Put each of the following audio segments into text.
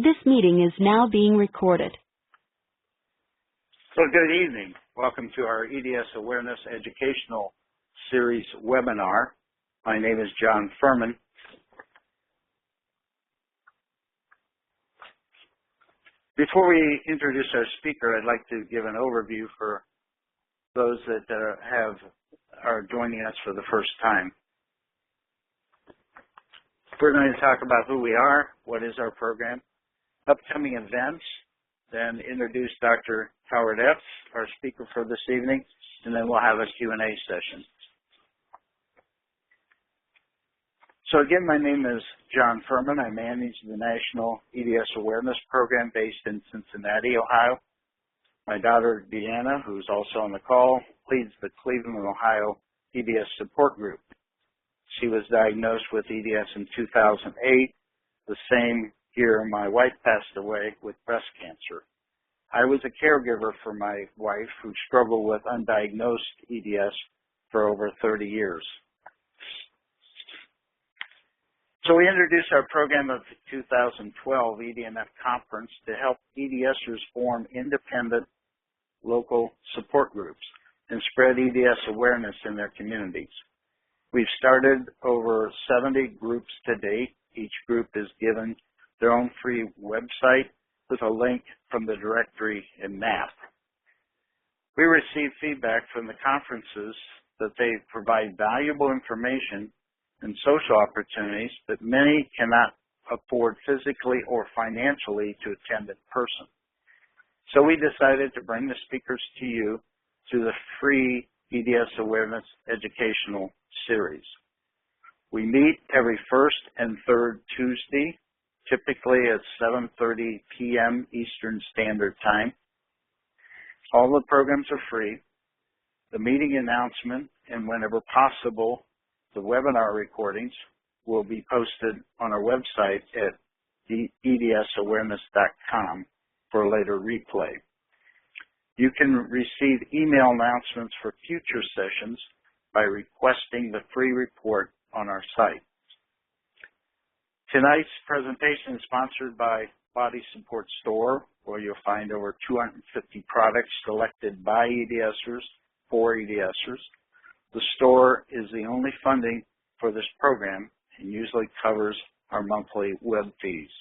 This meeting is now being recorded. So good evening. Welcome to our EDS Awareness Educational Series webinar. My name is John Furman. Before we introduce our speaker, I'd like to give an overview for those that are joining us for the first time. We're going to talk about who we are, what is our program, upcoming events, then introduce Dr. Howard Epps, our speaker for this evening, and then we'll have a Q&A session. So again, my name is John Furman. I manage the National EDS Awareness Program based in Cincinnati, Ohio. My daughter, Deanna, who's also on the call, leads the Cleveland, Ohio EDS support group. She was diagnosed with EDS in 2008, the same year my wife passed away with breast cancer. I was a caregiver for my wife who struggled with undiagnosed EDS for over 30 years. So we introduced our program of the 2012 EDNF conference to help EDSers form independent local support groups and spread EDS awareness in their communities. We've started over 70 groups to date. Each group is given their own free website with a link from the directory and map. We receive feedback from the conferences that they provide valuable information and social opportunities that many cannot afford physically or financially to attend in person. So we decided to bring the speakers to you through the free EDS Awareness Educational Series. We meet every first and third Tuesday, typically at 7:30 p.m. Eastern Standard Time. All the programs are free. The meeting announcement and whenever possible, the webinar recordings will be posted on our website at edsawareness.com for a later replay. You can receive email announcements for future sessions by requesting the free report on our site. Tonight's presentation is sponsored by Body Support Store, where you'll find over 250 products selected by EDSers for EDSers. The store is the only funding for this program and usually covers our monthly web fees.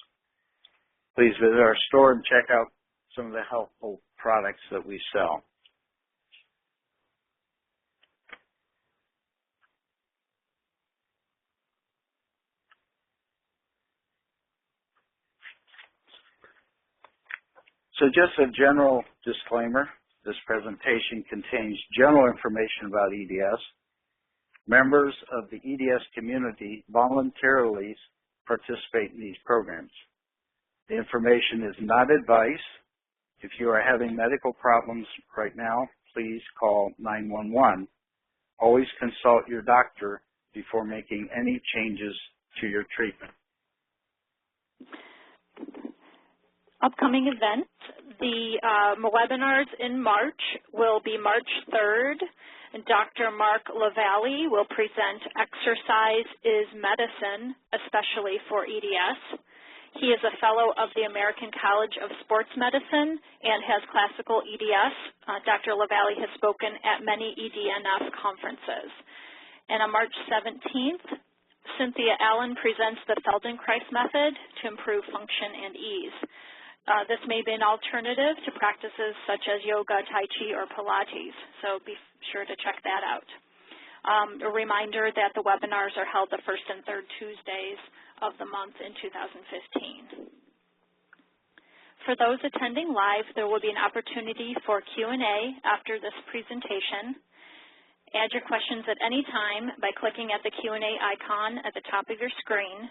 Please visit our store and check out some of the helpful products that we sell. So just a general disclaimer, this presentation contains general information about EDS. Members of the EDS community voluntarily participate in these programs. The information is not advice. If you are having medical problems right now, please call 911. Always consult your doctor before making any changes to your treatment. Upcoming events, the webinars in March will be March 3rd. And Dr. Mark LaValle will present Exercise is Medicine, especially for EDS. He is a fellow of the American College of Sports Medicine and has classical EDS. Dr. LaValle has spoken at many EDNF conferences. And on March 17th, Cynthia Allen presents the Feldenkrais method to improve function and ease. This may be an alternative to practices such as yoga, tai chi, or Pilates, so be sure to check that out. A reminder that the webinars are held the first and third Tuesdays of the month in 2015. For those attending live, there will be an opportunity for Q&A after this presentation. Add your questions at any time by clicking at the Q&A icon at the top of your screen.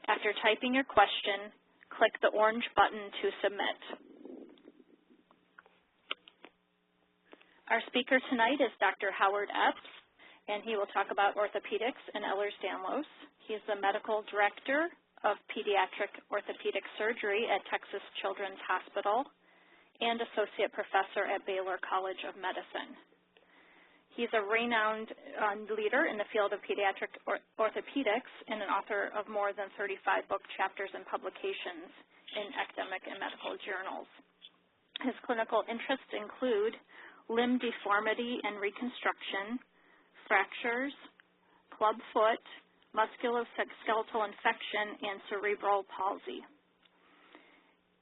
After typing your question, click the orange button to submit. Our speaker tonight is Dr. Howard Epps, and he will talk about orthopedics and Ehlers-Danlos. He is the medical director of Pediatric Orthopaedic Surgery at Texas Children's Hospital and associate professor at Baylor College of Medicine. He's a renowned leader in the field of pediatric orthopedics and an author of more than 35 book chapters and publications in academic and medical journals. His clinical interests include limb deformity and reconstruction, fractures, clubfoot, musculoskeletal infection, and cerebral palsy.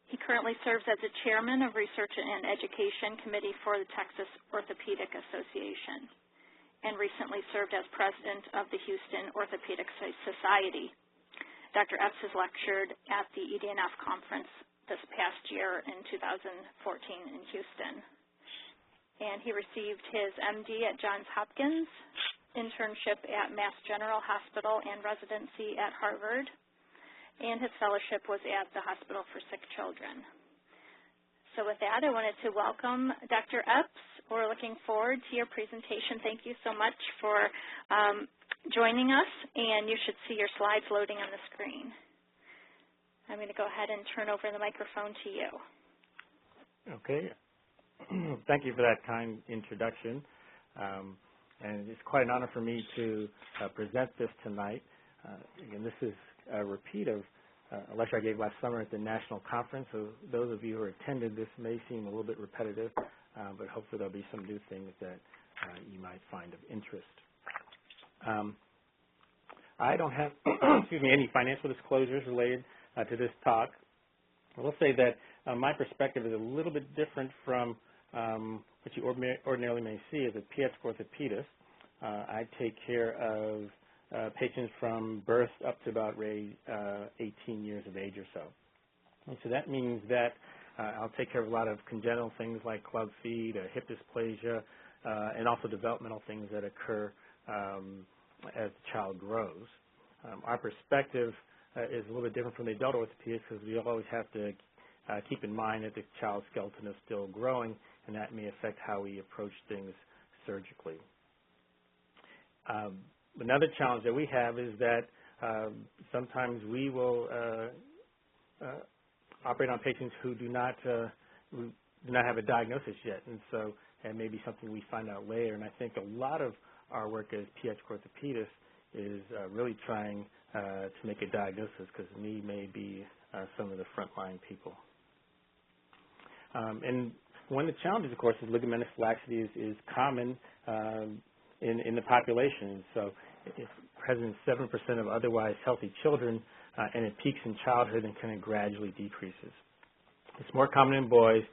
He currently serves as the chairman of Research and Education Committee for the Texas Orthopaedic Association and recently served as president of the Houston Orthopaedic Society. Dr. Epps has lectured at the EDNF conference this past year in 2014 in Houston. And he received his MD at Johns Hopkins, internship at Mass General Hospital, and residency at Harvard. And his fellowship was at the Hospital for Sick Children. So with that, I wanted to welcome Dr. Epps. We're looking forward to your presentation. Thank you so much for joining us, and you should see your slides loading on the screen. I'm going to go ahead and turn over the microphone to you. Okay. Thank you for that kind introduction. And it's quite an honor for me to present this tonight. Again, this is a repeat of a lecture I gave last summer at the national conference. So those of you who attended, this may seem a little bit repetitive, but hopefully there'll be some new things that you might find of interest. I don't have any financial disclosures related to this talk. I will say that my perspective is a little bit different from what you ordinarily may see as a pediatric orthopedist. I take care of patients from birth up to about 18 years of age or so. And so that means that I'll take care of a lot of congenital things like club feet, hip dysplasia, and also developmental things that occur as the child grows. Our perspective is a little bit different from the adult orthopedics because we always have to keep in mind that the child's skeleton is still growing, and that may affect how we approach things surgically. Another challenge that we have is that sometimes we will operate on patients who do not have a diagnosis yet, and so that may be something we find out later. And I think a lot of our work as pediatric orthopedists is really trying to make a diagnosis because we may be some of the frontline people. And one of the challenges, of course, is ligamentous laxity is common in the population. So it's present in 7% of otherwise healthy children, and it peaks in childhood and kind of gradually decreases. It's more common in boys.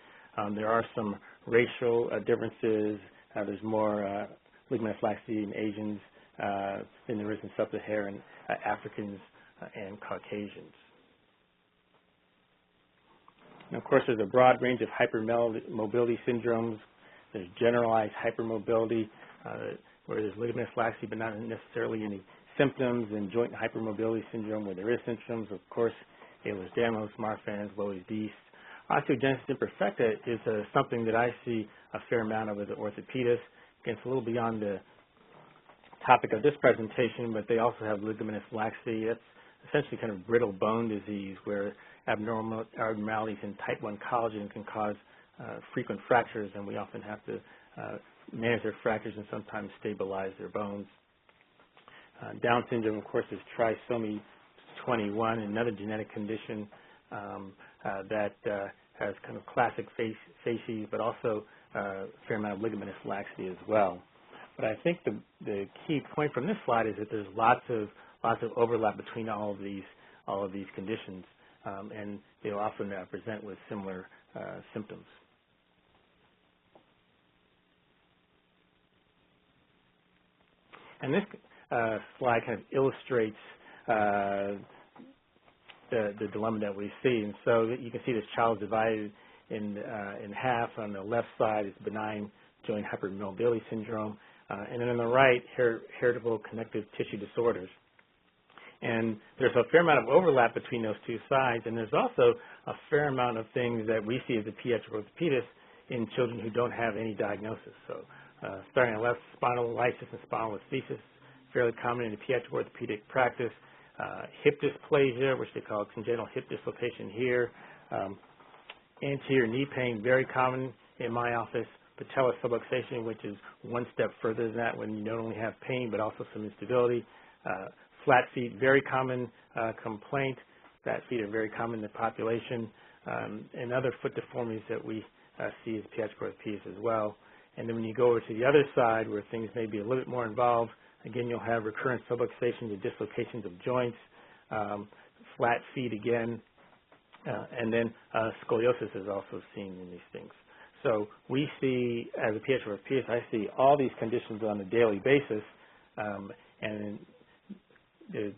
There are some racial differences. There's more ligamentous laxity in Asians than there is in sub-Saharan Africans and Caucasians. And of course, there's a broad range of hypermobility syndromes. There's generalized hypermobility, where there's ligamentous laxity but not necessarily any symptoms, and joint hypermobility syndrome where there is symptoms. Of course, Ehlers-Danlos, Marfan's, Loeys-Dietz. Osteogenesis imperfecta is something that I see a fair amount of as an orthopedist. Again, it's a little beyond the topic of this presentation, but they also have ligamentous laxity. That's essentially kind of brittle bone disease where abnormalities in type 1 collagen can cause frequent fractures, and we often have to manage their fractures and sometimes stabilize their bones. Down syndrome, of course, is trisomy 21, another genetic condition that has kind of classic facies, but also a fair amount of ligamentous laxity as well. But I think the key point from this slide is that there's lots of overlap between all of these conditions, and they'll often present with similar symptoms. And this slide kind of illustrates the dilemma that we see. And so you can see this child divided in half. On the left side is benign joint hypermobility syndrome, and then on the right, heritable connective tissue disorders. And there's a fair amount of overlap between those two sides, and there's also a fair amount of things that we see as a pediatric orthopedist in children who don't have any diagnosis. So starting on the left, spondylolysis and spondylolisthesis, fairly common in the pediatric orthopedic practice. Hip dysplasia, which they call congenital hip dislocation here. Anterior knee pain, very common in my office. Patella subluxation, which is one step further than that when you not only have pain but also some instability. Flat feet, very common complaint. Flat feet are very common in the population. and other foot deformities that we see as pediatric orthopedics as well. And then when you go over to the other side where things may be a little bit more involved, again, you'll have recurrent subluxations and dislocations of joints, flat feet again, and then scoliosis is also seen in these things. So we see, as a pediatric orthopedist, I see all these conditions on a daily basis, and the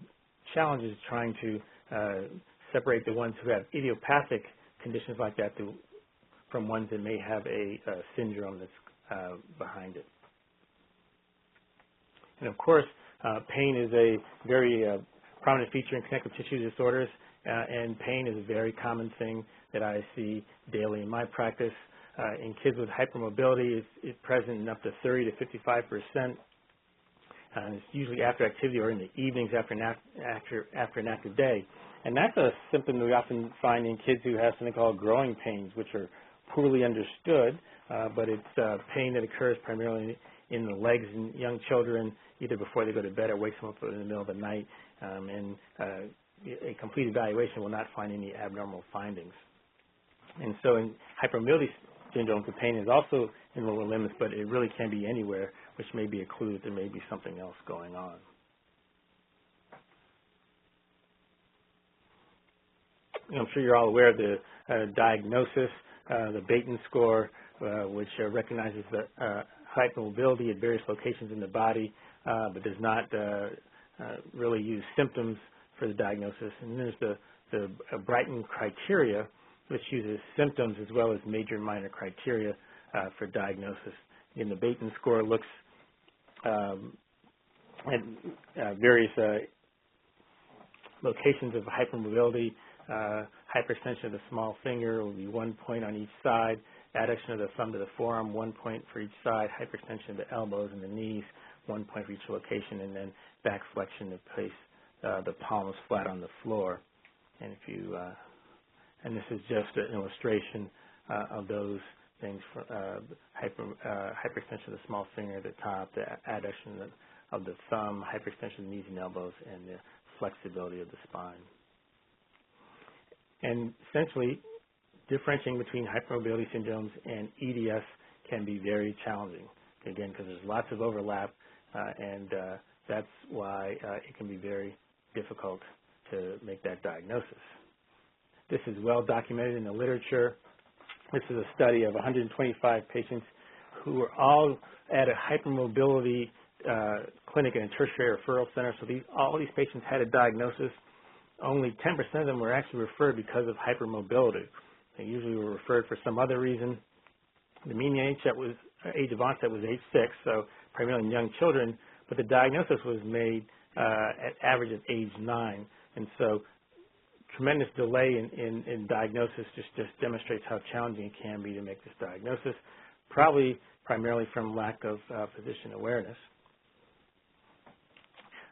challenge is trying to separate the ones who have idiopathic conditions like that from ones that may have a syndrome that's behind it. And of course, pain is a very prominent feature in connective tissue disorders, and pain is a very common thing that I see daily in my practice. In kids with hypermobility, it's present in up to 30 to 55%. It's usually after activity or in the evenings after an active day. And that's a symptom that we often find in kids who have something called growing pains, which are poorly understood, but it's pain that occurs primarily in the legs in young children, either before they go to bed or wakes them up in the middle of the night. And a complete evaluation will not find any abnormal findings. And so in hypermobility syndrome, the pain is also in lower limbs, but it really can be anywhere, which may be a clue that there may be something else going on. I'm sure you're all aware of the diagnosis, the Beighton Score, which recognizes the hypermobility at various locations in the body, but does not really use symptoms for the diagnosis. And there's the Brighton Criteria, which uses symptoms as well as major and minor criteria for diagnosis. And the Beighton Score looks at various locations of hypermobility. Hyperextension of the small finger will be 1 point on each side, adduction of the thumb to the forearm, 1 point for each side, hyperextension of the elbows and the knees, 1 point for each location, and then back flexion to place the palms flat on the floor. And if you and this is just an illustration of those things, hyperextension of the small finger at the top, the adduction of the thumb, hyperextension of the knees and elbows, and the flexibility of the spine. And essentially, differentiating between hypermobility syndromes and EDS can be very challenging, again, because there's lots of overlap, and that's why it can be very difficult to make that diagnosis. This is well documented in the literature. This is a study of 125 patients who were all at a hypermobility clinic and a tertiary referral center. So all these patients had a diagnosis. Only 10% of them were actually referred because of hypermobility. They usually were referred for some other reason. The mean age of onset was age 6, so primarily in young children, but the diagnosis was made at average of age 9. And so tremendous delay in diagnosis just demonstrates how challenging it can be to make this diagnosis, probably primarily from lack of physician awareness.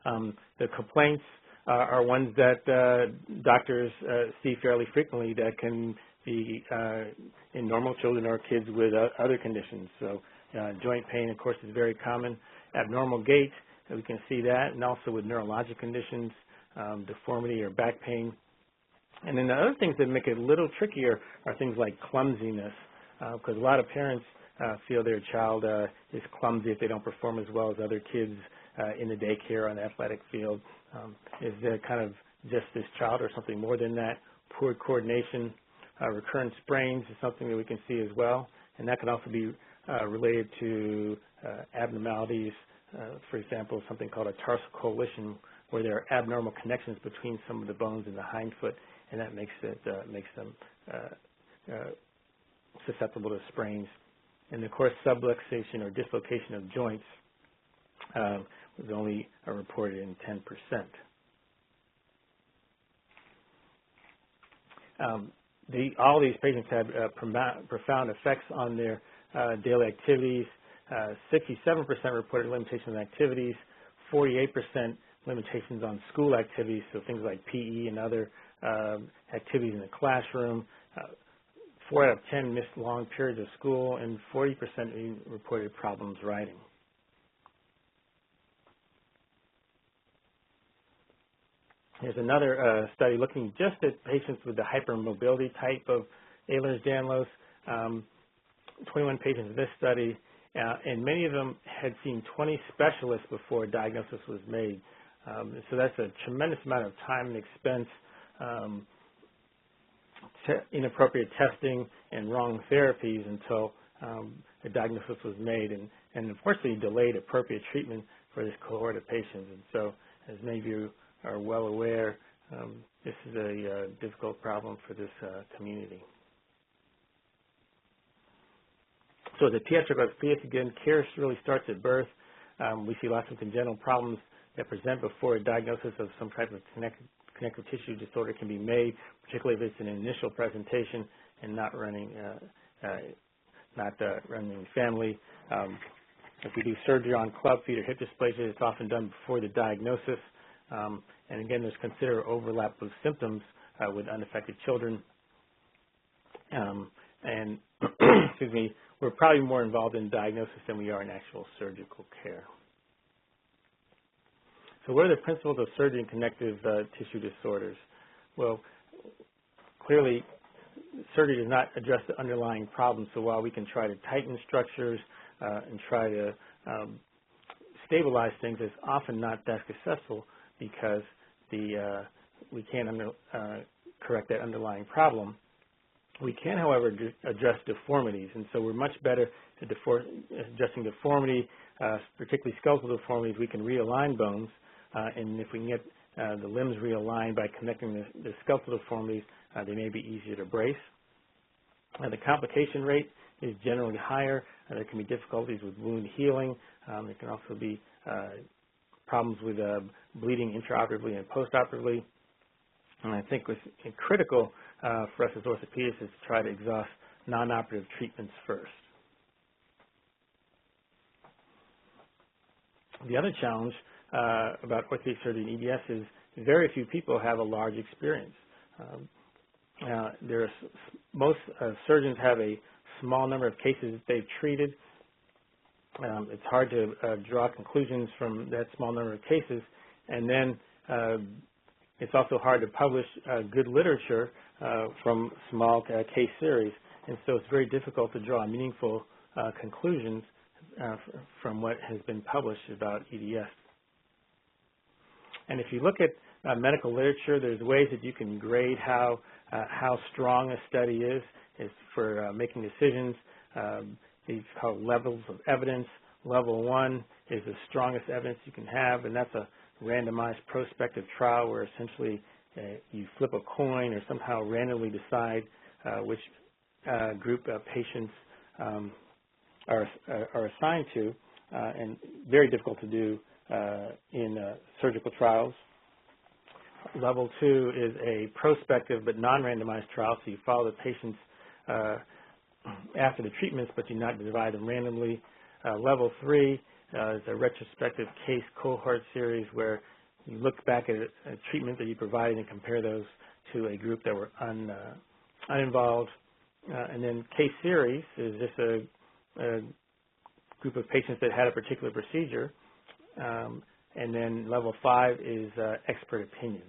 The complaints are ones that doctors see fairly frequently that can be in normal children or kids with other conditions. So joint pain, of course, is very common. Abnormal gait, we can see that, and also with neurologic conditions, deformity or back pain. And then the other things that make it a little trickier are things like clumsiness, because a lot of parents feel their child is clumsy if they don't perform as well as other kids in the daycare or on the athletic field. Is there kind of just this child or something more than that? Poor coordination, recurrent sprains is something that we can see as well, and that can also be related to abnormalities, for example, something called a tarsal coalition, where there are abnormal connections between some of the bones in the hindfoot, and that makes them susceptible to sprains. And of course, subluxation or dislocation of joints was only reported in 10%. All these patients had profound effects on their daily activities. 67% reported limitations on activities, 48% limitations on school activities, so things like PE and other activities in the classroom. 4 out of 10 missed long periods of school, and 40% reported problems writing. There's another study looking just at patients with the hypermobility type of Ehlers-Danlos. 21 patients in this study, and many of them had seen 20 specialists before a diagnosis was made. So that's a tremendous amount of time and expense, inappropriate testing, and wrong therapies until a diagnosis was made, and unfortunately delayed appropriate treatment for this cohort of patients. And so, as many of you are well aware, this is a difficult problem for this community. So the pediatric orthopedics, again, care really starts at birth. We see lots of congenital problems that present before a diagnosis of some type of connective tissue disorder can be made, particularly if it's an initial presentation and not running in family. If we do surgery on club feet or hip dysplasia, it's often done before the diagnosis. And again, there's considerable overlap of symptoms with unaffected children. And excuse me, we're probably more involved in diagnosis than we are in actual surgical care. So what are the principles of surgery in connective tissue disorders? Well, clearly, surgery does not address the underlying problem. So while we can try to tighten structures and try to stabilize things, it's often not that successful because we can't correct that underlying problem. We can, however, address deformities, and so we're much better at addressing deformity, particularly skeletal deformities. We can realign bones, and if we can get the limbs realigned by connecting the skeletal deformities, they may be easier to brace. The complication rate is generally higher. There can be difficulties with wound healing. There can also be problems with bleeding intraoperatively and postoperatively. And I think what's critical for us as orthopedists is to try to exhaust non-operative treatments first. The other challenge about orthopedic surgery and EDS is very few people have a large experience. Most surgeons have a small number of cases that they've treated. It's hard to draw conclusions from that small number of cases, and then it's also hard to publish good literature from small case series, and so it's very difficult to draw meaningful conclusions from what has been published about EDS. And if you look at medical literature, there's ways that you can grade how strong a study is for making decisions. These are called levels of evidence. Level 1 is the strongest evidence you can have, and that's a randomized prospective trial where essentially you flip a coin or somehow randomly decide which group of patients are assigned to, and very difficult to do in surgical trials. Level 2 is a prospective but non-randomized trial, so you follow the patients after the treatments, but you not divide them randomly. Level 3 is a retrospective case cohort series where you look back at a treatment that you provided and compare those to a group that were uninvolved. And then case series is just a group of patients that had a particular procedure. And then level 5 is expert opinion.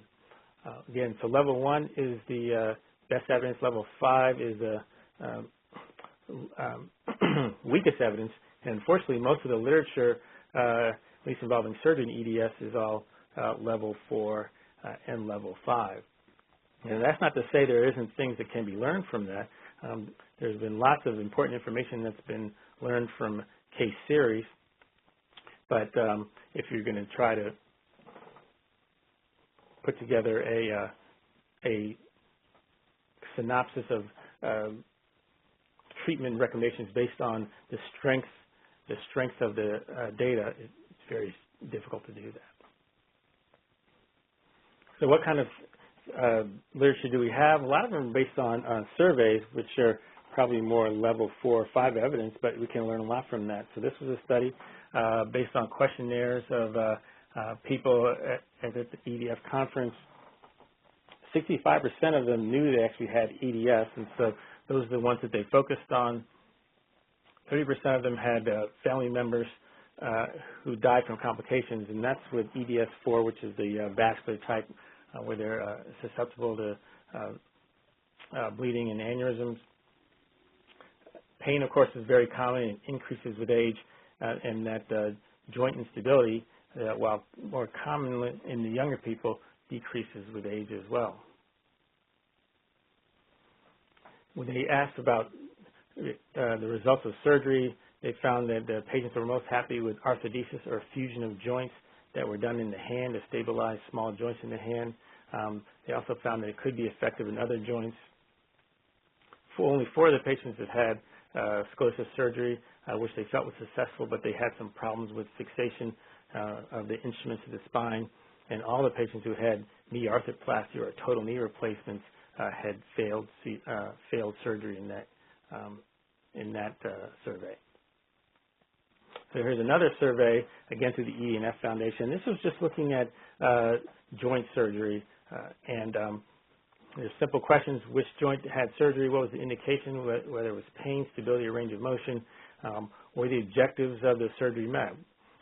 Again, so level 1 is the best evidence. Level 5 is the weakest evidence. And unfortunately, most of the literature, at least involving surgery in EDS, is all level 4 and level 5. And that's not to say there isn't things that can be learned from that. There's been lots of important information that's been learned from case series. But if you're going to try to put together a synopsis of treatment recommendations based on the strength of the data, it's very difficult to do that. So what kind of literature do we have? A lot of them are based on surveys, which are probably more level 4 or 5 evidence, but we can learn a lot from that. So this was a study based on questionnaires of people at the EDF conference. 65% of them knew they actually had EDS, and so those are the ones that they focused on. 30% of them had family members who died from complications, and that's with EDS4, which is the vascular type where they're susceptible to bleeding and aneurysms. Pain, of course, is very common and increases with age, and that joint instability, while more common in the younger people, decreases with age as well. When they asked about the results of surgery, they found that the patients were most happy with arthrodesis or fusion of joints that were done in the hand to stabilize small joints in the hand. They also found that it could be effective in other joints. Only 4 of the patients that had scoliosis surgery, which they felt was successful, but they had some problems with fixation of the instruments of the spine. And all the patients who had knee arthroplasty or total knee replacements had failed surgery in that survey. So here's another survey, again through the EDNF Foundation. This was just looking at joint surgery, and there's simple questions: which joint had surgery, what was the indication, whether it was pain, stability, or range of motion, were the objectives of the surgery met,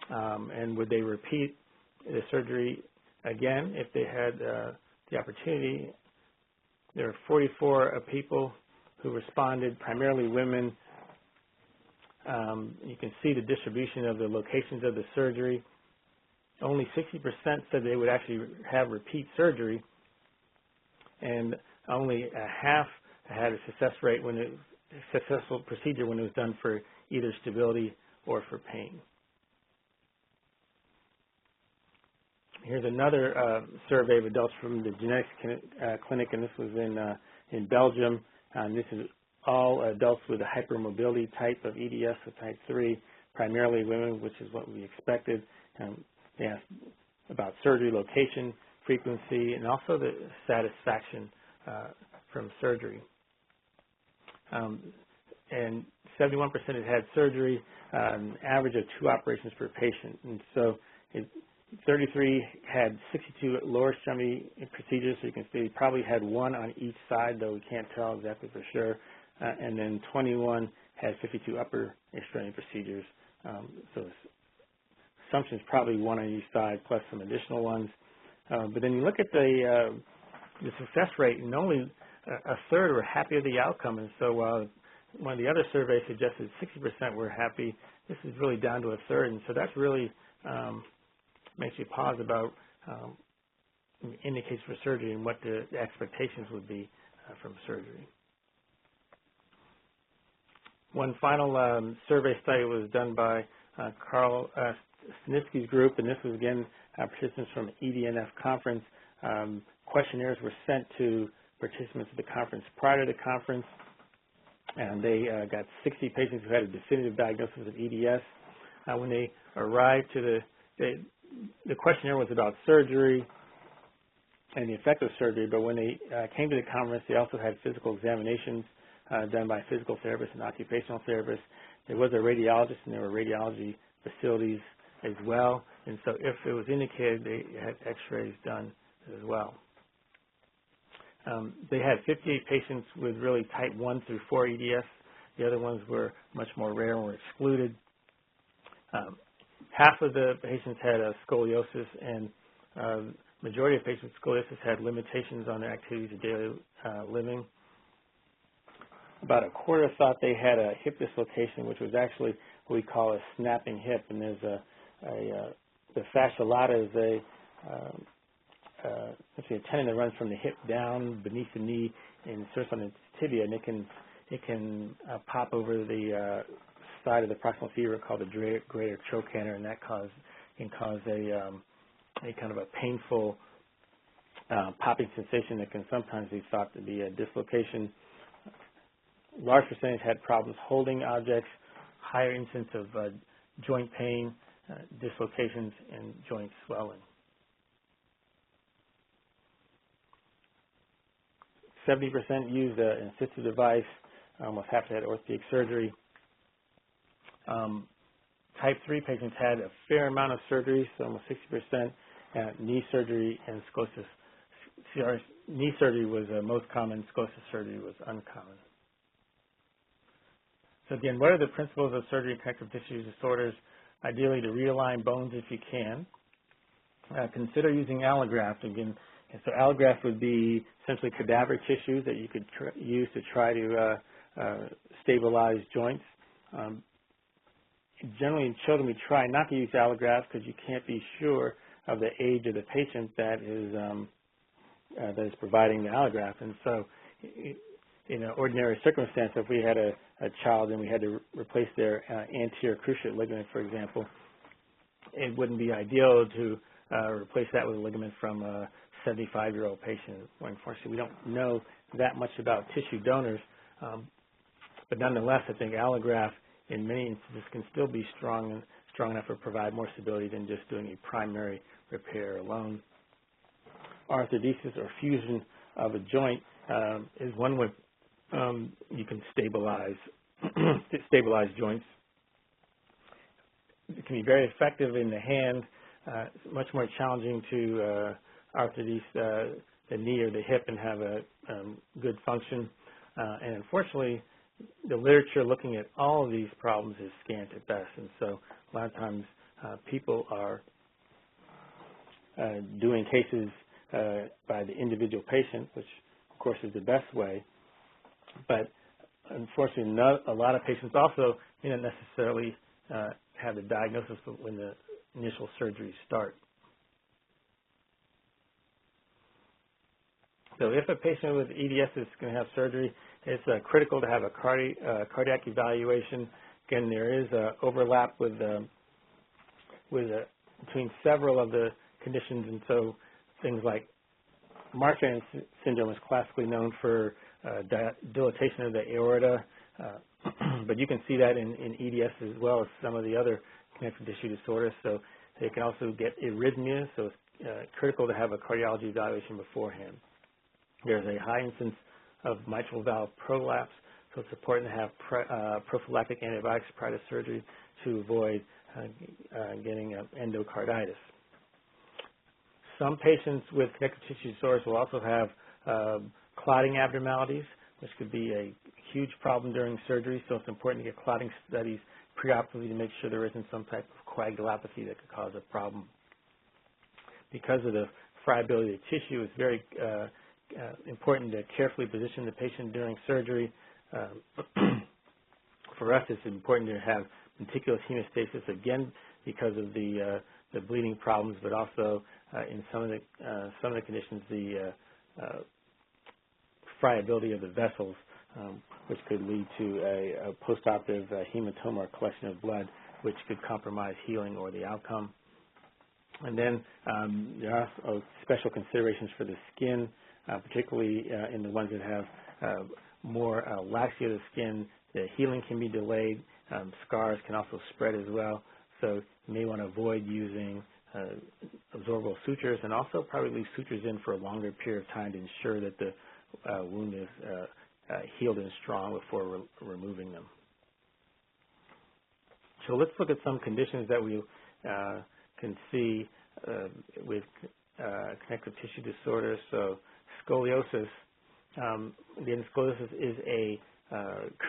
and would they repeat the surgery again if they had the opportunity. There are 44 people who responded, primarily women. You can see the distribution of the locations of the surgery. Only 60% said they would actually have repeat surgery, and only a half had a successful procedure when it was done for either stability or for pain. Here's another survey of adults from the genetics clinic, and this was in Belgium. This is all adults with a hypermobility type of EDS, so type 3, primarily women, which is what we expected. They asked about surgery location, frequency, and also the satisfaction from surgery. And 71% had surgery, an average of 2 operations per patient. And so 33 had 62 lower extremity procedures, so you can see probably had 1 on each side, though we can't tell exactly for sure. And then 21 had 52 upper extremity procedures. So assumption is probably 1 on each side plus some additional ones. But then you look at the success rate, and only a third were happy with the outcome. And so while one of the other surveys suggested 60% were happy, this is really down to a third. And so that's really makes you pause about indications for surgery and what the expectations would be from surgery. One final survey study was done by Carl Stanitski's group, and this was again participants from the EDNF conference. Questionnaires were sent to participants at the conference prior to the conference, and they got 60 patients who had a definitive diagnosis of EDS. When they arrived to the questionnaire was about surgery and the effect of surgery, but when they came to the conference, they also had physical examinations done by physical therapists and occupational therapists. There was a radiologist, and there were radiology facilities as well. And so if it was indicated, they had x-rays done as well. They had 58 patients with really type 1 through 4 EDS. The other ones were much more rare and were excluded. Half of the patients had a scoliosis, and majority of patients with scoliosis had limitations on their activities of daily living. About a quarter thought they had a hip dislocation, which was actually what we call a snapping hip. And there's the fascia lata is a tendon that runs from the hip down beneath the knee and starts on the tibia, and it can pop over the side of the proximal femur called the greater trochanter, and that can cause a kind of a painful popping sensation that can sometimes be thought to be a dislocation. Large percentage had problems holding objects, higher incidence of joint pain, dislocations, and joint swelling. 70% used an assistive device. Almost half had orthopedic surgery. Type 3 patients had a fair amount of surgery, so almost 60%. Knee surgery and scoliosis. Knee surgery was most common. Scoliosis surgery was uncommon. So again, what are the principles of surgery and connective tissue disorders? Ideally, to realign bones if you can. Consider using allograft. Again, And so allograft would be essentially cadaver tissue that you could use to try to stabilize joints. Generally in children we try not to use allograft because you can't be sure of the age of the patient that is providing the allograft. And so in an ordinary circumstance, if we had a child and we had to replace their anterior cruciate ligament, for example, it wouldn't be ideal to replace that with a ligament from a 75-year-old patient. Well, unfortunately, we don't know that much about tissue donors, but nonetheless, I think allograft in many instances can still be strong enough to provide more stability than just doing a primary repair alone. Arthrodesis or fusion of a joint is one way you can stabilize joints. It can be very effective in the hand, much more challenging to arthrodese the knee or the hip and have a good function. And unfortunately, the literature looking at all of these problems is scant at best. And so a lot of times people are doing cases by the individual patient, which of course is the best way. But unfortunately, a lot of patients also may not necessarily have the diagnosis when the initial surgeries start. So if a patient with EDS is going to have surgery, it's critical to have a cardiac evaluation. Again, there is overlap between several of the conditions, and so things like Marfan syndrome is classically known for dilatation of the aorta, but you can see that in EDS as well as some of the other connective tissue disorders. So they can also get arrhythmia, so it's critical to have a cardiology evaluation beforehand. There's a high incidence of mitral valve prolapse, so it's important to have prophylactic antibiotics prior to surgery to avoid getting endocarditis. Some patients with connective tissue disorders will also have clotting abnormalities, which could be a huge problem during surgery, so it's important to get clotting studies preoperatively to make sure there isn't some type of coagulopathy that could cause a problem. Because of the friability of the tissue, it's very important to carefully position the patient during surgery. For us, it's important to have meticulous hemostasis, again, because of the bleeding problems, but also in some of the conditions, the friability of the vessels, which could lead to a postoperative hematoma or collection of blood, which could compromise healing or the outcome. And then there are also special considerations for the skin, particularly in the ones that have more laxity of the skin. The healing can be delayed. Scars can also spread as well. So you may want to avoid using absorbable sutures, and also probably leave sutures in for a longer period of time to ensure that the wound is healed and strong before removing them. So let's look at some conditions that we can see with connective tissue disorders. So scoliosis, again, scoliosis is a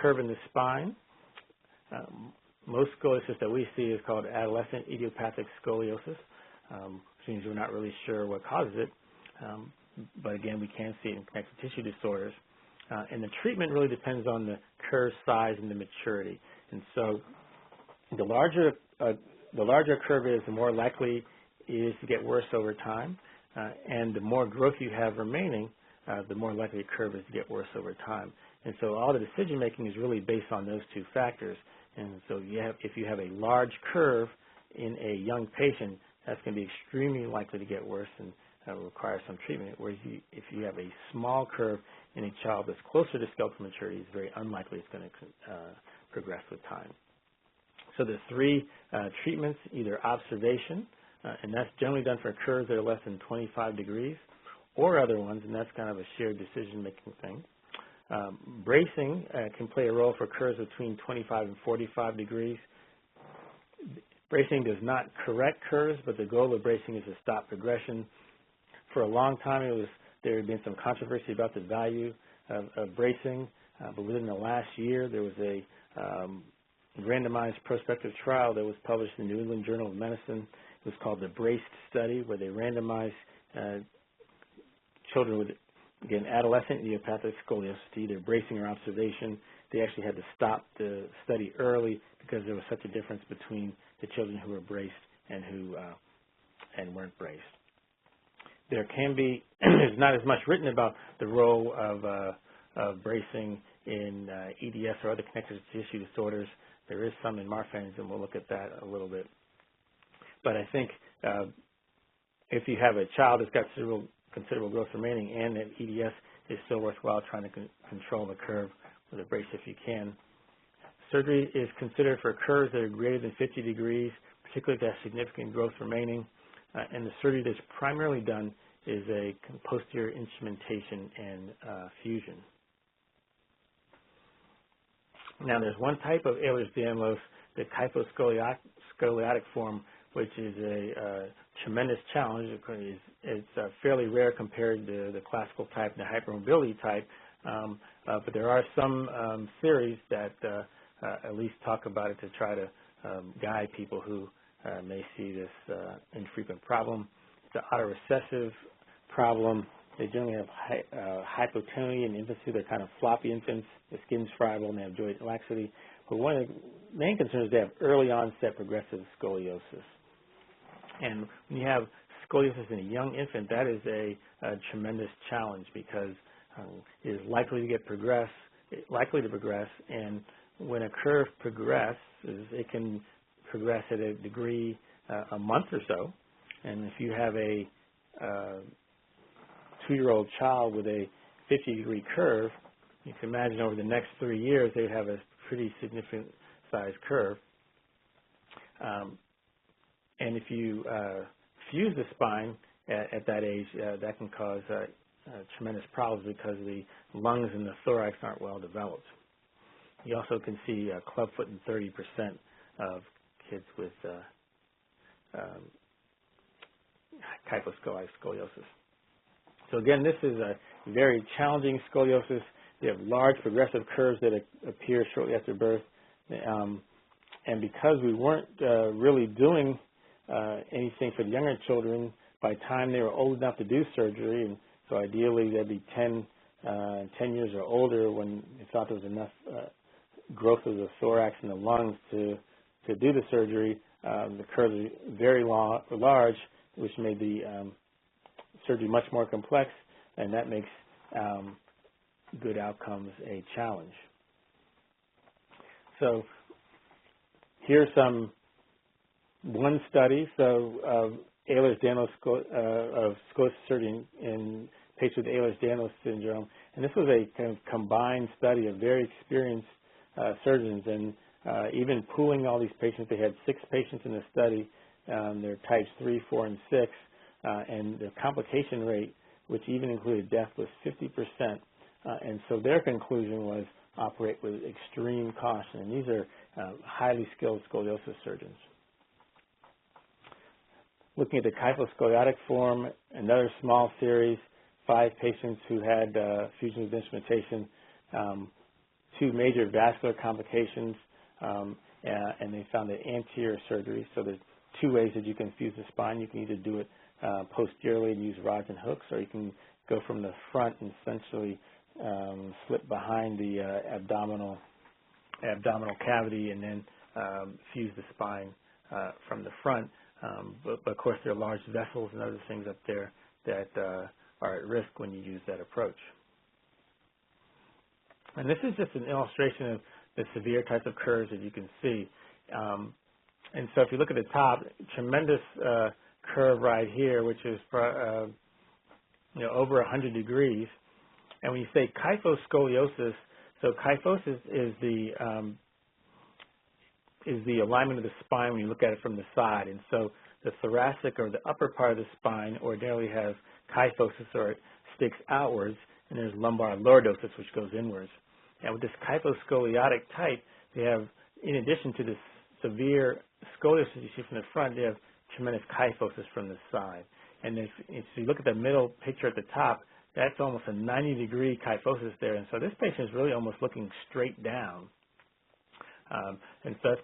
curve in the spine. Most scoliosis that we see is called adolescent idiopathic scoliosis, which means we're not really sure what causes it. But again, we can see it in connective tissue disorders. And the treatment really depends on the curve size and the maturity. And so the larger a curve is, the more likely it is to get worse over time. And the more growth you have remaining, the more likely a curve is to get worse over time. And so all the decision making is really based on those two factors. And so if you have a large curve in a young patient, that's going to be extremely likely to get worse and require some treatment. Whereas if you have a small curve in a child that's closer to skeletal maturity, it's very unlikely it's going to progress with time. So there's three treatments: either observation, and that's generally done for curves that are less than 25 degrees, or other ones, and that's kind of a shared decision-making thing. Bracing can play a role for curves between 25 and 45 degrees. Bracing does not correct curves, but the goal of bracing is to stop progression. For a long time, there had been some controversy about the value of bracing, but within the last year, there was a randomized prospective trial that was published in the New England Journal of Medicine. It was called the BRACED study, where they randomized children with, again, adolescent idiopathic scoliosis, either bracing or observation. They actually had to stop the study early because there was such a difference between the children who were braced and who and weren't braced. There can be, there's not as much written about the role of bracing in EDS or other connective tissue disorders. There is some in Marfan's, and we'll look at that a little bit. But I think if you have a child that's got considerable growth remaining and an EDS, it's still worthwhile trying to control the curve with a brace if you can. Surgery is considered for curves that are greater than 50 degrees, particularly if they have significant growth remaining. And the surgery that's primarily done is a posterior instrumentation and fusion. Now, there's one type of Ehlers-Danlos, the Kyphoscoliotic Form, which is a tremendous challenge. It's fairly rare compared to the classical type and the hypermobility type, but there are some theories that at least talk about it to try to guide people who may see this infrequent problem. It's an autorecessive problem. They generally have hypotonia in infancy. They're kind of floppy infants. The skin's friable and they have joint laxity. But one of the main concerns is they have early onset progressive scoliosis. And when you have scoliosis in a young infant, that is a tremendous challenge because it is likely to progress. And when a curve progresses, it can progress at a degree a month or so. And if you have a 2-year-old child with a 50-degree curve, you can imagine over the next 3 years they would have a pretty significant sized curve. And if you fuse the spine at that age, that can cause tremendous problems because the lungs and the thorax aren't well developed. You also can see clubfoot in 30% of kids with kyphoscoliotic scoliosis. So again, this is a very challenging scoliosis. They have large progressive curves that appear shortly after birth. And because we weren't really doing anything for the younger children, by the time they were old enough to do surgery, and so ideally they'd be 10 years or older when they thought there was enough growth of the thorax and the lungs to do the surgery, the curves are very large, which made the surgery much more complex, and that makes good outcomes a challenge. So here's one study of Ehlers-Danlos of scoliosis surgery in patients with Ehlers-Danlos syndrome, and this was a kind of combined study of very experienced surgeons, and even pooling all these patients, they had 6 patients in the study. They're types 3, 4, and 6, and the complication rate, which even included death, was 50%. And so their conclusion was operate with extreme caution, and these are highly skilled scoliosis surgeons. Looking at the Kyphoscoliotic Form, another small series, 5 patients who had fusion with instrumentation, 2 major vascular complications, and they found an anterior surgery. So there's 2 ways that you can fuse the spine. You can either do it posteriorly and use rods and hooks, or you can go from the front and essentially slip behind the abdominal cavity and then fuse the spine from the front. But of course, there are large vessels and other things up there that are at risk when you use that approach. And this is just an illustration of the severe types of curves that you can see. And so if you look at the top, tremendous curve right here, which is over 100 degrees. And when you say kyphoscoliosis, so kyphosis is the alignment of the spine when you look at it from the side. And so the thoracic or the upper part of the spine ordinarily has kyphosis, or it sticks outwards, and there's lumbar lordosis, which goes inwards. And with this kyphoscoliotic type, they have, in addition to this severe scoliosis you see from the front, they have tremendous kyphosis from the side. And if you look at the middle picture at the top, that's almost a 90-degree kyphosis there. And so this patient is really almost looking straight down. And so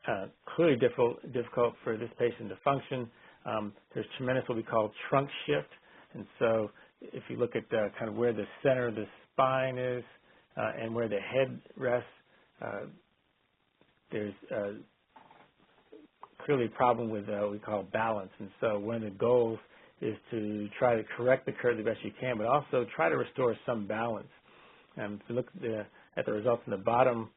that's clearly difficult for this patient to function. There's tremendous what we call trunk shift. And so if you look at kind of where the center of the spine is and where the head rests, there's clearly a problem with what we call balance. And so one of the goals is to try to correct the curve the best you can, but also try to restore some balance. If you look at the results in the bottom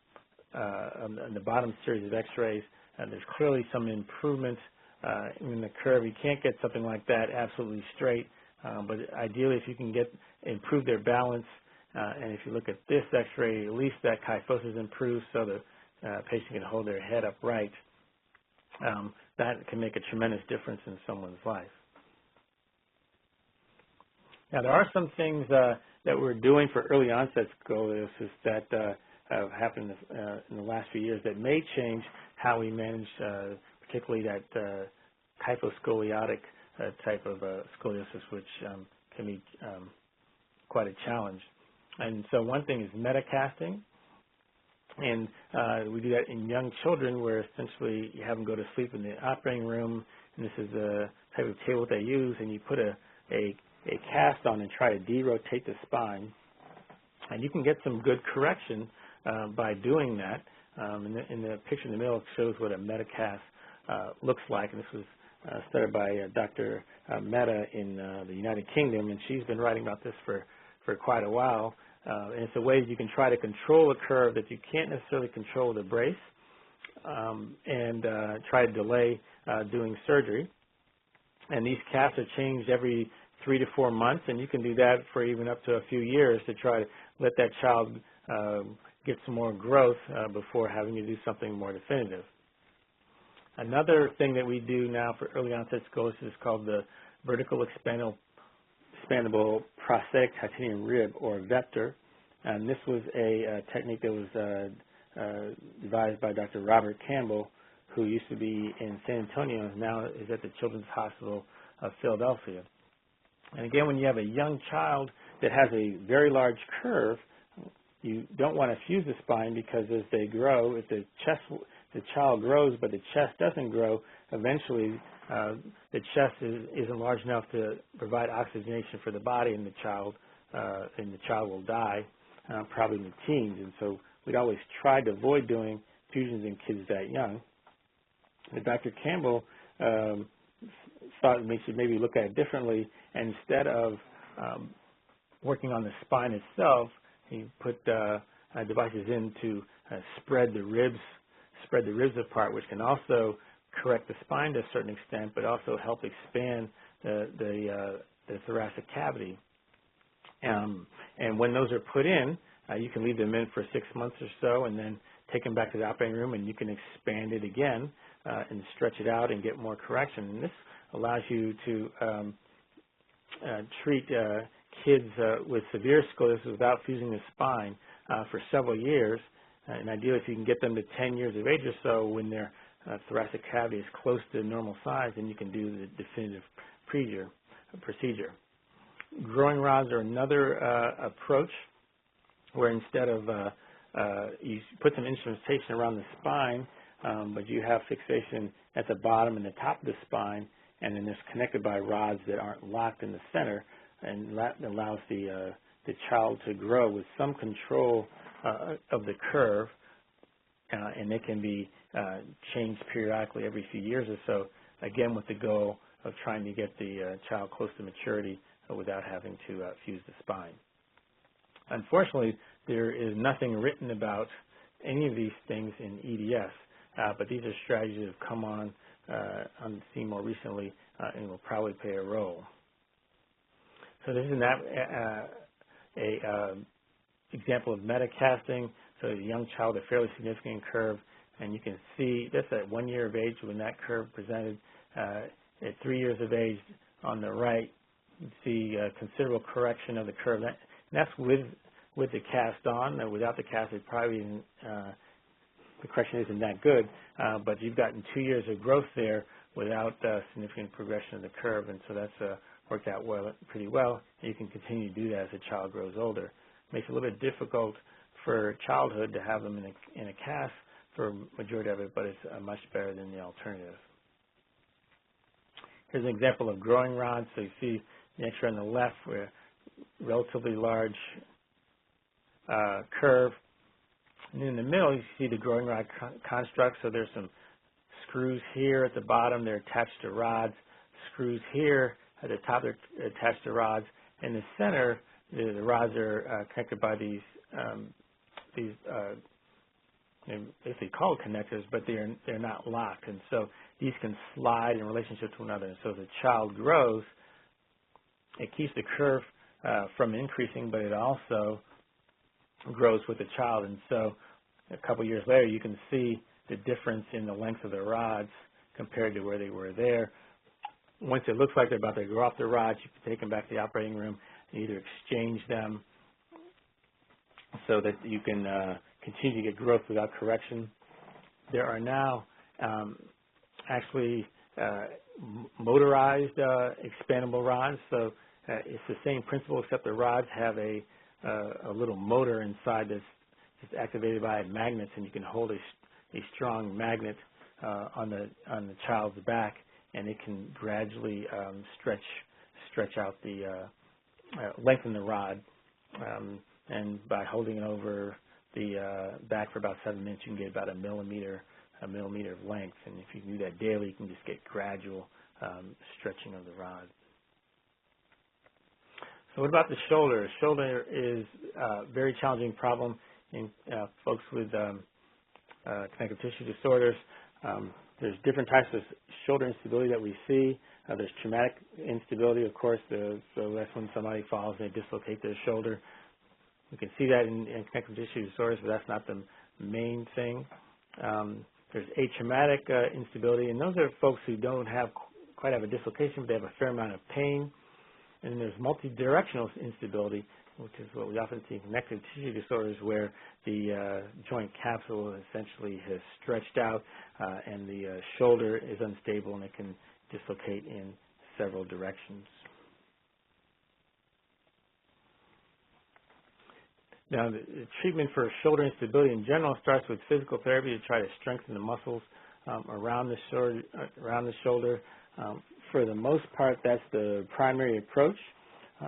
series of X-rays, there's clearly some improvement in the curve. You can't get something like that absolutely straight, but ideally if you can improve their balance, and if you look at this X-ray, at least that kyphosis improves so the patient can hold their head upright. That can make a tremendous difference in someone's life. Now, there are some things that we're doing for early onset scoliosis that have happened in the last few years that may change how we manage particularly that kyphoscoliotic type of scoliosis, which can be quite a challenge. And so one thing is Mehta Casting, and we do that in young children where essentially you have them go to sleep in the operating room, and this is the type of table they use, and you put a cast on and try to derotate the spine, and you can get some good correction by doing that. In the picture in the middle, it shows what a Mehta cast looks like, and this was studied by Dr. Mehta in the United Kingdom, and she's been writing about this for quite a while. And it's a way you can try to control a curve that you can't necessarily control with a brace, and try to delay doing surgery. And these casts are changed every 3 to 4 months, and you can do that for even up to a few years to try to let that child get some more growth before having to do something more definitive. Another thing that we do now for early onset scoliosis is called the vertical expandable prosthetic titanium rib, or vector. And this was a technique that was devised by Dr. Robert Campbell, who used to be in San Antonio and now is at the Children's Hospital of Philadelphia. And again, when you have a young child that has a very large curve, you don't want to fuse the spine, because as they grow, if the child grows but the chest doesn't grow, eventually the chest isn't large enough to provide oxygenation for the body, and the child will die, probably in the teens. And so we'd always try to avoid doing fusions in kids that young. But Dr. Campbell thought we should maybe look at it differently, and instead of working on the spine itself, he put devices in to spread the ribs apart, which can also correct the spine to a certain extent, but also help expand the thoracic cavity. And when those are put in, you can leave them in for 6 months or so, and then take them back to the operating room, and you can expand it again and stretch it out and get more correction. And this allows you to treat kids with severe scoliosis without fusing the spine for several years. And ideally, if you can get them to 10 years of age or so, when their thoracic cavity is close to normal size, then you can do the definitive procedure. Growing rods are another approach, where instead of you put some instrumentation around the spine, but you have fixation at the bottom and the top of the spine, and then it's connected by rods that aren't locked in the center, and that allows the child to grow with some control of the curve, and they can be changed periodically every few years or so, again with the goal of trying to get the child close to maturity without having to fuse the spine. Unfortunately, there is nothing written about any of these things in EDS, but these are strategies that have come on the scene more recently and will probably play a role. So this is an example of Mehta casting. So a young child, a fairly significant curve, and you can see this at 1 year of age when that curve presented. At 3 years of age on the right, you see considerable correction of the curve. And that's with the cast on. Without the cast, it probably isn't, the correction isn't that good, but you've gotten 2 years of growth there without significant progression of the curve, and so that's worked out pretty well. And you can continue to do that as the child grows older. It makes it a little bit difficult for childhood to have them in a cast for a majority of it, but it's much better than the alternative. Here's an example of growing rods. So you see the X-ray on the left where relatively large curve. And in the middle, you see the growing rod construct. So there's some screws here at the bottom. They're attached to rods. Screws here at the top, they're attached to rods. In the center, the rods are connected by these basically called connectors, but they're not locked. And so these can slide in relationship to one another. And so as the child grows, it keeps the curve from increasing, but it also grows with the child. And so a couple years later, you can see the difference in the length of the rods compared to where they were there. Once it looks like they're about to go off the rods, you can take them back to the operating room and either exchange them so that you can continue to get growth without correction. There are now actually motorized expandable rods. So it's the same principle, except the rods have a little motor inside that's activated by magnets, and you can hold a strong magnet on the child's back, and it can gradually stretch out the lengthen the rod. And by holding it over the back for about 7 minutes, you can get about a millimeter of length. And if you do that daily, you can just get gradual stretching of the rod. So what about the shoulder? Shoulder is a very challenging problem in folks with connective tissue disorders. There's different types of shoulder instability that we see. There's traumatic instability, of course. So that's when somebody falls and they dislocate their shoulder. We can see that in connective tissue disorders, but that's not the main thing. There's atraumatic instability, and those are folks who don't quite have a dislocation, but they have a fair amount of pain. And then there's multidirectional instability, which is what we often see in connective tissue disorders, where the joint capsule essentially has stretched out and the shoulder is unstable and it can dislocate in several directions. Now, the treatment for shoulder instability in general starts with physical therapy to try to strengthen the muscles around the shoulder. For the most part, that's the primary approach.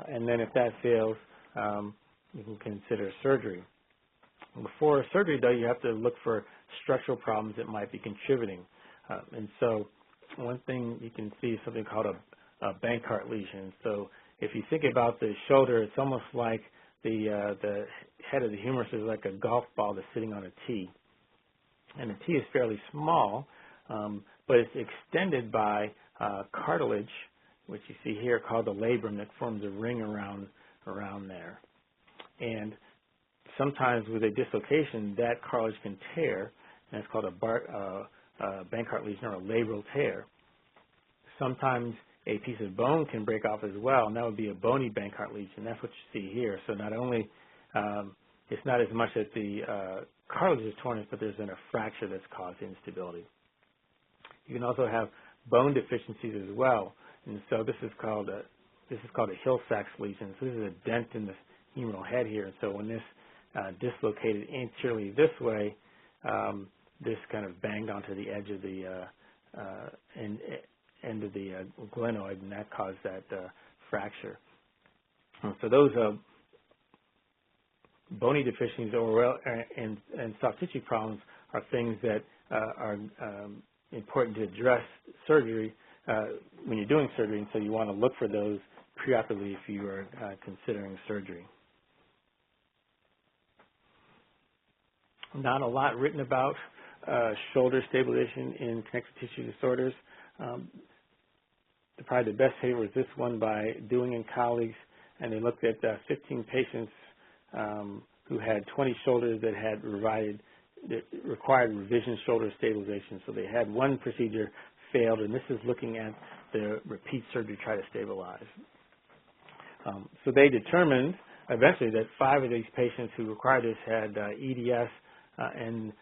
And then if that fails, you can consider surgery. Before surgery, though, you have to look for structural problems that might be contributing. And so one thing you can see is something called a Bankart lesion. So if you think about the shoulder, it's almost like the head of the humerus is like a golf ball that's sitting on a tee. And the tee is fairly small, but it's extended by cartilage, which you see here called the labrum, that forms a ring around there. And sometimes with a dislocation, that cartilage can tear, and it's called a Bankart lesion or a labral tear. Sometimes a piece of bone can break off as well, and that would be a bony Bankart lesion. That's what you see here. So not only it's not as much that the cartilage is torn, but there's been a fracture that's caused instability. You can also have bone deficiencies as well, and so this is called a Hill-Sachs lesion. So this is a dent in the humeral head here, and so when this dislocated anteriorly this way, this kind of banged onto the edge of the end of the glenoid, and that caused that fracture. So those bony deficiencies and soft tissue problems are things that are important to address surgery when you're doing surgery, and so you want to look for those preoperatively if you are considering surgery. Not a lot written about shoulder stabilization in connective tissue disorders. Probably the best paper was this one by Dewing and colleagues, and they looked at 15 patients who had 20 shoulders that required revision shoulder stabilization. So they had one procedure failed, and this is looking at the repeat surgery to try to stabilize. So they determined eventually that 5 of these patients who required this had EDS, and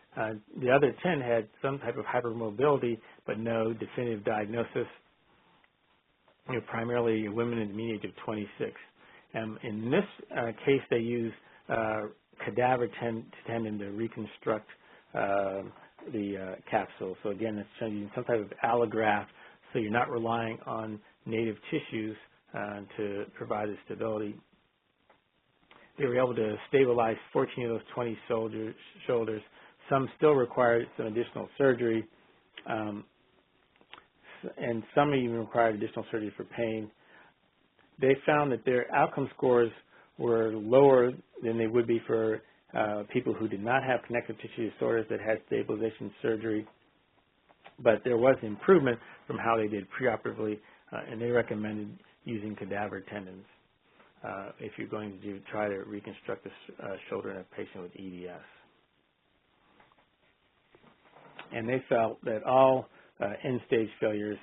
the other 10 had some type of hypermobility, but no definitive diagnosis. Primarily women in the mean age of 26. In this case, they use cadaver tendon to reconstruct the capsule. So again, it's using some type of allograft, so you're not relying on native tissues to provide the stability. they were able to stabilize 14 of those 20 shoulders. Some still required some additional surgery, and some even required additional surgery for pain. They found that their outcome scores were lower than they would be for people who did not have connective tissue disorders that had stabilization surgery, but there was improvement from how they did preoperatively, and they recommended using cadaver tendons if you're going to try to reconstruct the shoulder in a patient with EDS. And they felt that all end-stage failures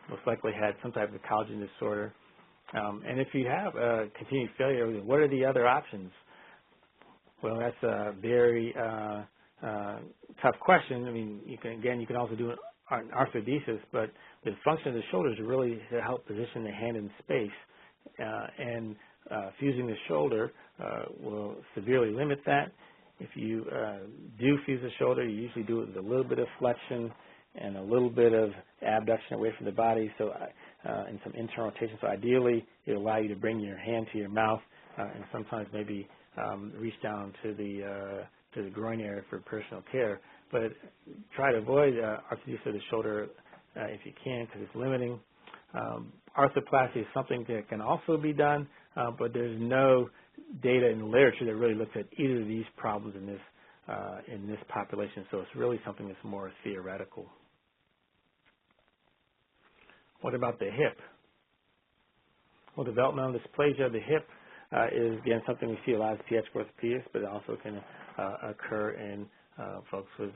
most likely had some type of collagen disorder. And if you have continued failure, what are the other options? Well, that's a very tough question. I mean, you can also do an arthrodesis, but the function of the shoulder is really to help position the hand in space. And fusing the shoulder will severely limit that. If you do fuse the shoulder, you usually do it with a little bit of flexion and a little bit of abduction away from the body, so and some internal rotation. So ideally, it will allow you to bring your hand to your mouth and sometimes maybe reach down to the groin area for personal care. But try to avoid arthrodesis of the shoulder if you can, because it's limiting. Arthroplasty is something that can also be done, but there's no data in the literature that really looks at either of these problems in this population. So it's really something that's more theoretical. What about the hip? Well, developmental dysplasia of the hip is, again, something we see a lot of pediatric orthopedics, but it also can occur in folks with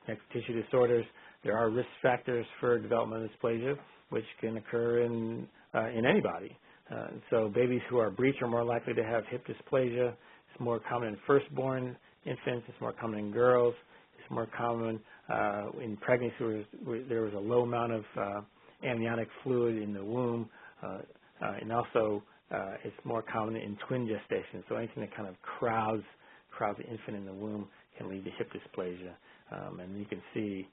connective tissue disorders. There are risk factors for developmental dysplasia, which can occur in anybody. So babies who are breech are more likely to have hip dysplasia. It's more common in firstborn infants. It's more common in girls. It's more common in pregnancy where there was a low amount of amniotic fluid in the womb, and also it's more common in twin gestation. So anything that kind of crowds the infant in the womb can lead to hip dysplasia. And you can see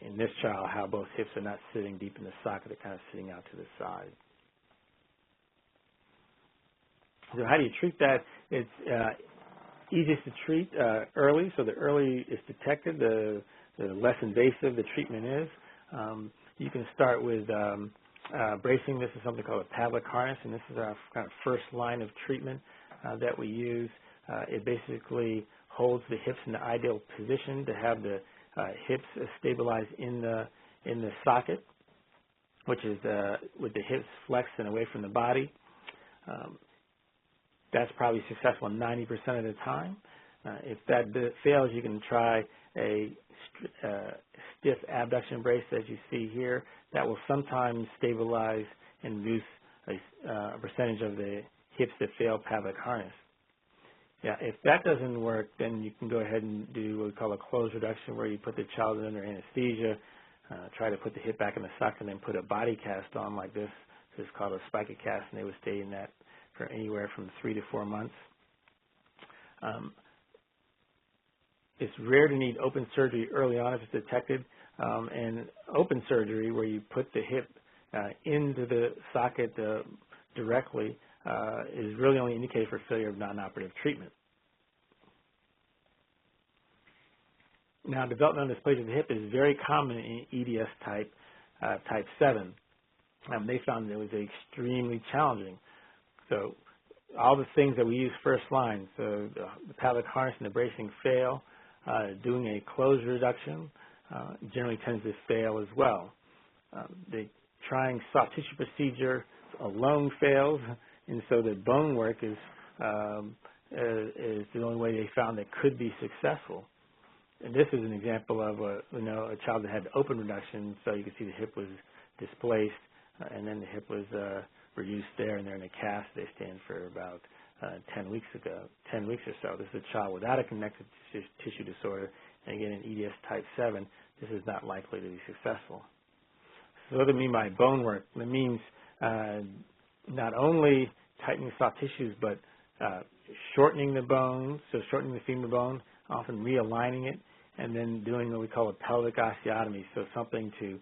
in this child how both hips are not sitting deep in the socket, they're kind of sitting out to the side. So how do you treat that? It's easiest to treat early. So the early it's detected, the less invasive the treatment is. You can start with bracing. This is something called a Pavlik harness, and this is our kind of first line of treatment that we use. It basically holds the hips in the ideal position to have the hips stabilized in the socket, which is with the hips flexed and away from the body. That's probably successful 90% of the time. If that fails, you can try a stiff abduction brace, as you see here. That will sometimes stabilize and reduce a percentage of the hips that fail Pavlik harness. Yeah, if that doesn't work, then you can go ahead and do what we call a closed reduction, where you put the child under anesthesia, try to put the hip back in the socket, and then put a body cast on like this. This is called a spica cast, and they would stay in that for anywhere from 3 to 4 months. It's rare to need open surgery early on if it's detected, and open surgery where you put the hip into the socket directly is really only indicated for failure of non-operative treatment. Now, developmental dysplasia of the hip is very common in EDS type 7. They found that it was extremely challenging. So all the things that we use first line, so the Pavlik harness and the bracing fail. Doing a closed reduction generally tends to fail as well. Trying soft tissue procedure alone fails, and so the bone work is the only way they found that could be successful. And this is an example of a child that had open reduction, so you can see the hip was displaced, and then the hip was reduced there, and they're in a cast. They stand for about 10 weeks or so. This is a child without a connective tissue disorder, and again, in EDS type 7, this is not likely to be successful. So what do I mean by bone work? It means not only tightening soft tissues, but shortening the bone, so shortening the femur bone, often realigning it, and then doing what we call a pelvic osteotomy, so something to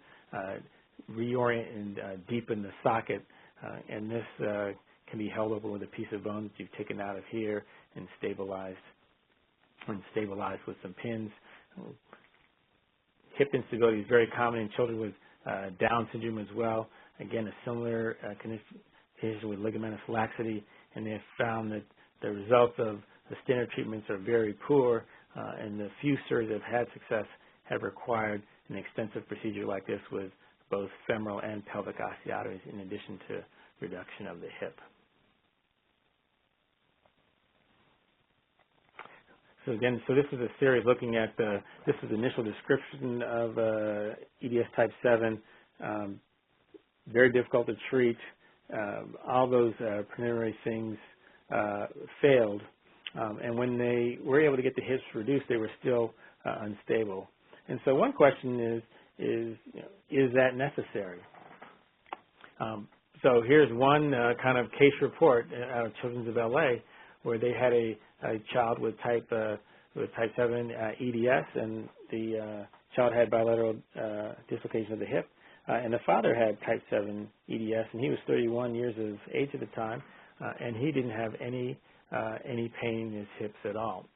reorient and deepen the socket, and this can be held open with a piece of bone that you've taken out of here and stabilized with some pins. Hip instability is very common in children with Down syndrome as well. Again, a similar condition with ligamentous laxity, and they have found that the results of the standard treatments are very poor, and the few surgeons that have had success have required an extensive procedure like this with both femoral and pelvic osteotomies in addition to reduction of the hip. So again, this is a series looking at this is the initial description of EDS type 7, very difficult to treat. All those preliminary things failed, and when they were able to get the hips reduced, they were still unstable. And so one question is that necessary? So here's one kind of case report out of Children's of LA, where they had a child with type 7 EDS, and the child had bilateral dislocation of the hip, and the father had type 7 EDS, and he was 31 years of age at the time, and he didn't have any pain in his hips at all.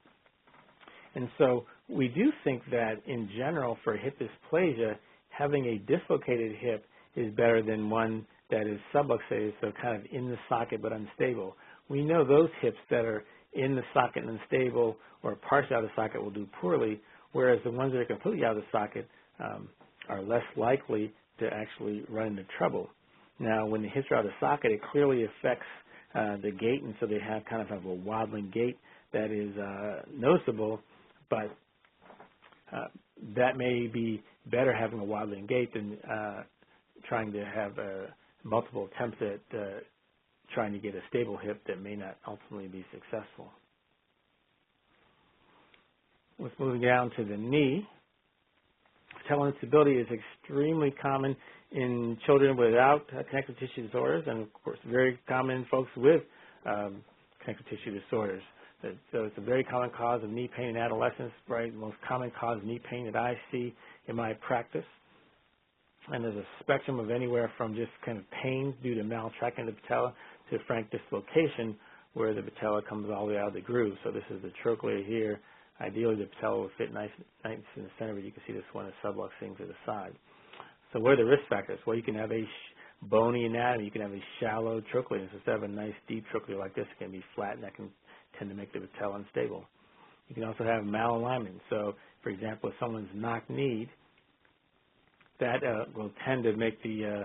And so we do think that in general for hip dysplasia, having a dislocated hip is better than one that is subluxated, so kind of in the socket but unstable. We know those hips that are in the socket and unstable or partially out of the socket will do poorly, whereas the ones that are completely out of the socket are less likely to actually run into trouble. Now, when the hips are out of the socket, it clearly affects the gait, and so they kind of have a wobbling gait that is noticeable, but that may be better having a wobbling gait than trying to have multiple attempts at trying to get a stable hip that may not ultimately be successful. Let's move down to the knee. Patella instability is extremely common in children without connective tissue disorders, and of course very common in folks with connective tissue disorders. So it's a very common cause of knee pain in adolescents, right? The most common cause of knee pain that I see in my practice. And there's a spectrum of anywhere from just kind of pain due to maltracking of the patella to frank dislocation, where the patella comes all the way out of the groove. So this is the trochlea here. Ideally, the patella will fit nice in the center, but you can see this one is subluxing to the side. So what are the risk factors? Well, you can have a bony anatomy. You can have a shallow trochlea. So instead of a nice deep trochlea like this, it can be flat, and that can tend to make the patella unstable. You can also have malalignment. So, for example, if someone's knock-kneed, that will tend to make the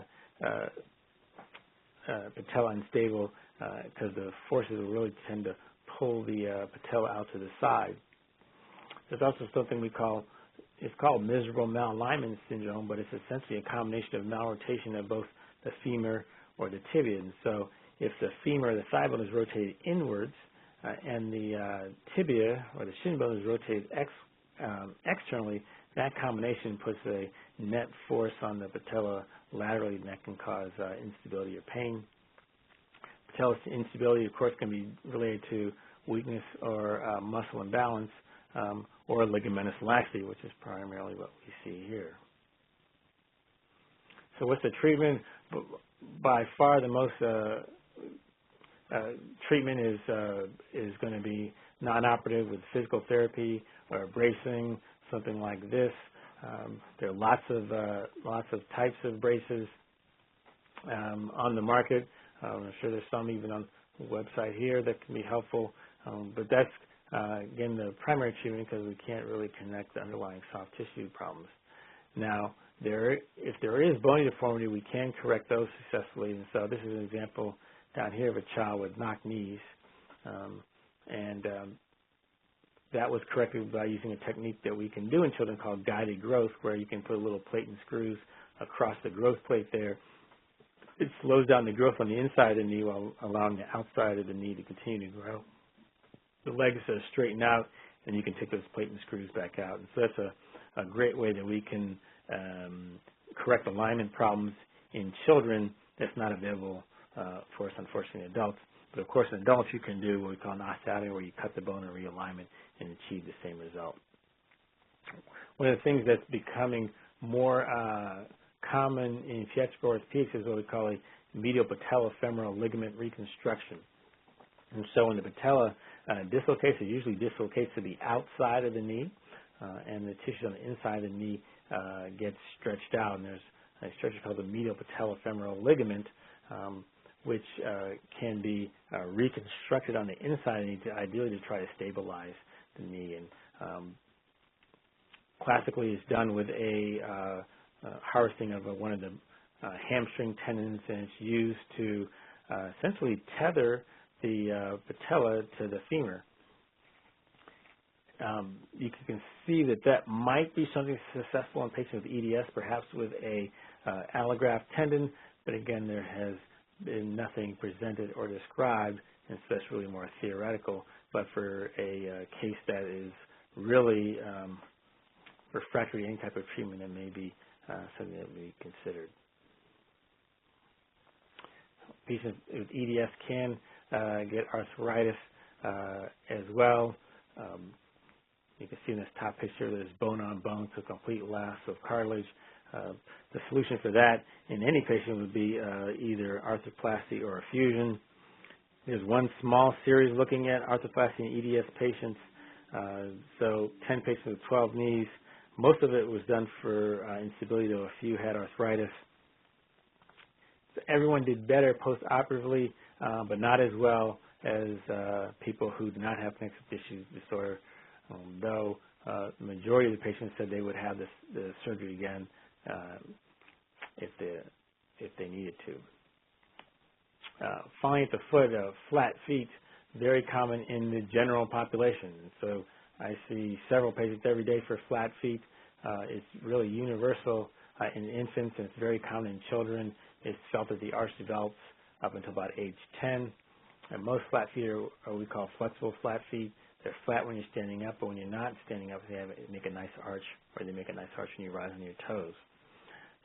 patella unstable because the forces will really tend to pull the patella out to the side. There's also something it's called miserable malalignment syndrome, but it's essentially a combination of malrotation of both the femur or the tibia. And so if the femur or the thigh bone is rotated inwards and the tibia or the shin bone is rotated externally, that combination puts a net force on the patella laterally, and that can cause instability or pain. Patella instability, of course, can be related to weakness or muscle imbalance or ligamentous laxity, which is primarily what we see here. So what's the treatment? By far the most treatment is going to be non-operative with physical therapy or bracing, something like this. There are lots of types of braces on the market. I'm sure there's some even on the website here that can be helpful, but that's again the primary treatment because we can't really connect the underlying soft tissue problems. Now, if there is bony deformity, we can correct those successfully, and so this is an example down here of a child with knock knees, and that was corrected by using a technique that we can do in children called guided growth, where you can put a little plate and screws across the growth plate there. It slows down the growth on the inside of the knee while allowing the outside of the knee to continue to grow. The legs straighten out, and you can take those plate and screws back out. And so that's a great way that we can correct alignment problems in children that's not available for us, unfortunately, in adults. But, of course, in adults, you can do what we call an osteotomy, where you cut the bone and realignment and achieve the same result. One of the things that's becoming more common in pediatric orthopedics is what we call a medial patellofemoral ligament reconstruction. And so when the patella dislocates, it usually dislocates to the outside of the knee, and the tissue on the inside of the knee gets stretched out. And there's a structure called the medial patellofemoral ligament, which can be reconstructed on the inside of the knee, ideally to try to stabilize the knee. And classically, it's done with a harvesting of one of the hamstring tendons, and it's used to essentially tether the patella to the femur. You can see that might be something successful in patients with EDS, perhaps with a allograft tendon, but again, there has been nothing presented or described, and so that's really more theoretical. But for a case that is really refractory to any type of treatment, that may be something that would be considered. Patients with EDS can get arthritis as well. You can see in this top picture there's bone on bone, so complete loss of cartilage. The solution for that in any patient would be either arthroplasty or a fusion. There's one small series looking at arthroplasty in EDS patients, so 10 patients with 12 knees. Most of it was done for instability, though a few had arthritis. So everyone did better post-operatively, but not as well as people who do not have connective tissue disorder, though the majority of the patients said they would have the surgery again if they needed to. Falling at the foot, flat feet, very common in the general population. So I see several patients every day for flat feet. It's really universal in infants, and it's very common in children. It's felt that the arch develops up until about age 10. And most flat feet are what we call flexible flat feet. They're flat when you're standing up, but when you're not standing up, they make a nice arch, or they make a nice arch when you rise on your toes.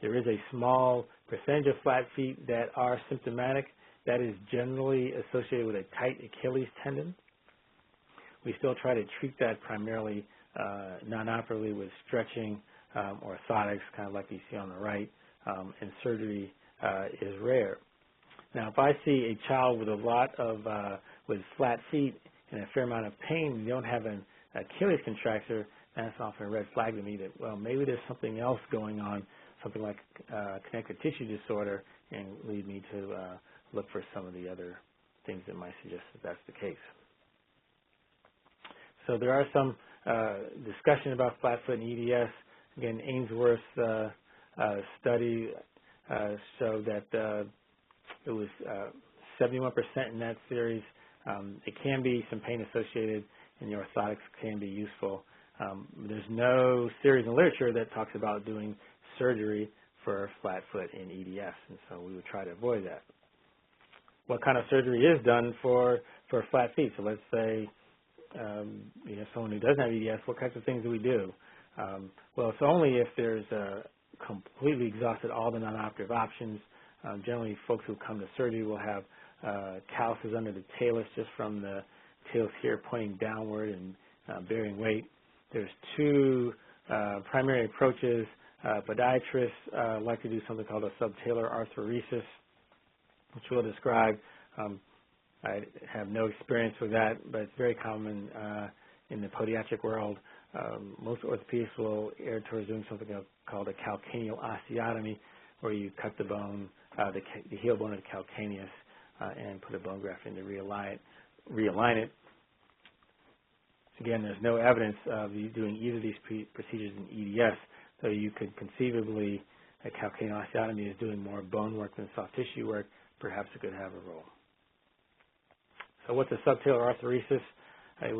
There is a small percentage of flat feet that are symptomatic. That is generally associated with a tight Achilles tendon. We still try to treat that primarily non-operatively with stretching orthotics, kind of like you see on the right, and surgery is rare. Now, if I see a child with a lot of with flat feet and a fair amount of pain, and they don't have an Achilles contracture, that's often a red flag to me that, well, maybe there's something else going on, something like connective tissue disorder, and lead me to look for some of the other things that might suggest that that's the case. So there are some discussion about flat-foot and EDS. Again, Ainsworth study showed that it was 71% in that series. It can be some pain associated, and the orthotics can be useful. There's no series in literature that talks about doing surgery for flat foot in EDS, and so we would try to avoid that. What kind of surgery is done for flat feet? So let's say someone who doesn't have EDS, what kinds of things do we do? Well, it's only if there's completely exhausted all the non-operative options. Generally, folks who come to surgery will have calluses under the talus, just from the talus here pointing downward and bearing weight. There's two primary approaches. Podiatrists like to do something called a subtalar arthroereisis, which we'll describe. I have no experience with that, but it's very common in the podiatric world. Most orthopedists will err towards doing something called a calcaneal osteotomy, where you cut the bone, the heel bone of the calcaneus, and put a bone graft in to realign it. Again, there's no evidence of you doing either of these procedures in EDS, so you could conceivably, a calcaneal osteotomy is doing more bone work than soft tissue work. Perhaps it could have a role. So what's a subtalar arthroereisis? It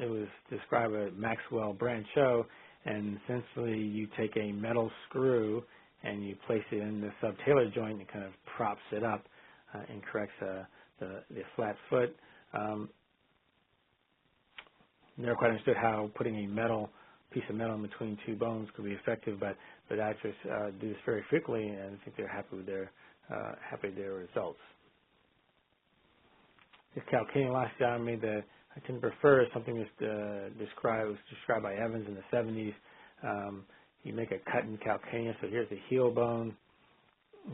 was described by Maxwell Brancheau, and essentially you take a metal screw and you place it in the subtalar joint and kind of props it up and corrects the flat foot. Never quite understood how putting a piece of metal in between two bones could be effective, but podiatrists do this very frequently, and I think they're happy with their results. This calcaneal osteotomy that I tend to prefer is something that's described by Evans in the 70s. You make a cut in calcaneus, so here's the heel bone,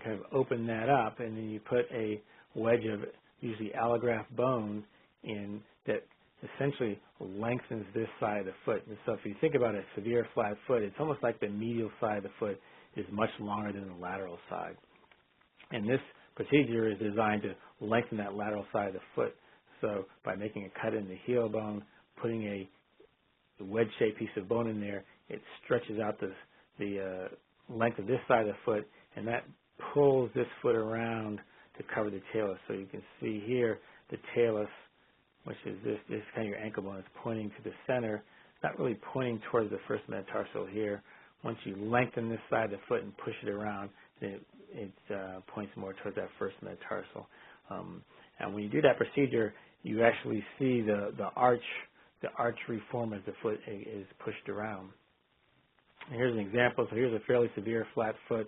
kind of open that up, and then you put a wedge of usually allograft bone in that essentially lengthens this side of the foot. And so if you think about a severe flat foot, it's almost like the medial side of the foot is much longer than the lateral side. And this procedure is designed to lengthen that lateral side of the foot. So by making a cut in the heel bone, putting a wedge-shaped piece of bone in there, it stretches out the length of this side of the foot, and that pulls this foot around to cover the talus. So you can see here the talus, which is this kind of your ankle bone, is pointing to the center. It's not really pointing towards the first metatarsal here. Once you lengthen this side of the foot and push it around, then it points more towards that first metatarsal. And when you do that procedure, you actually see the arch reform as the foot is pushed around. And here's an example. So here's a fairly severe flat foot.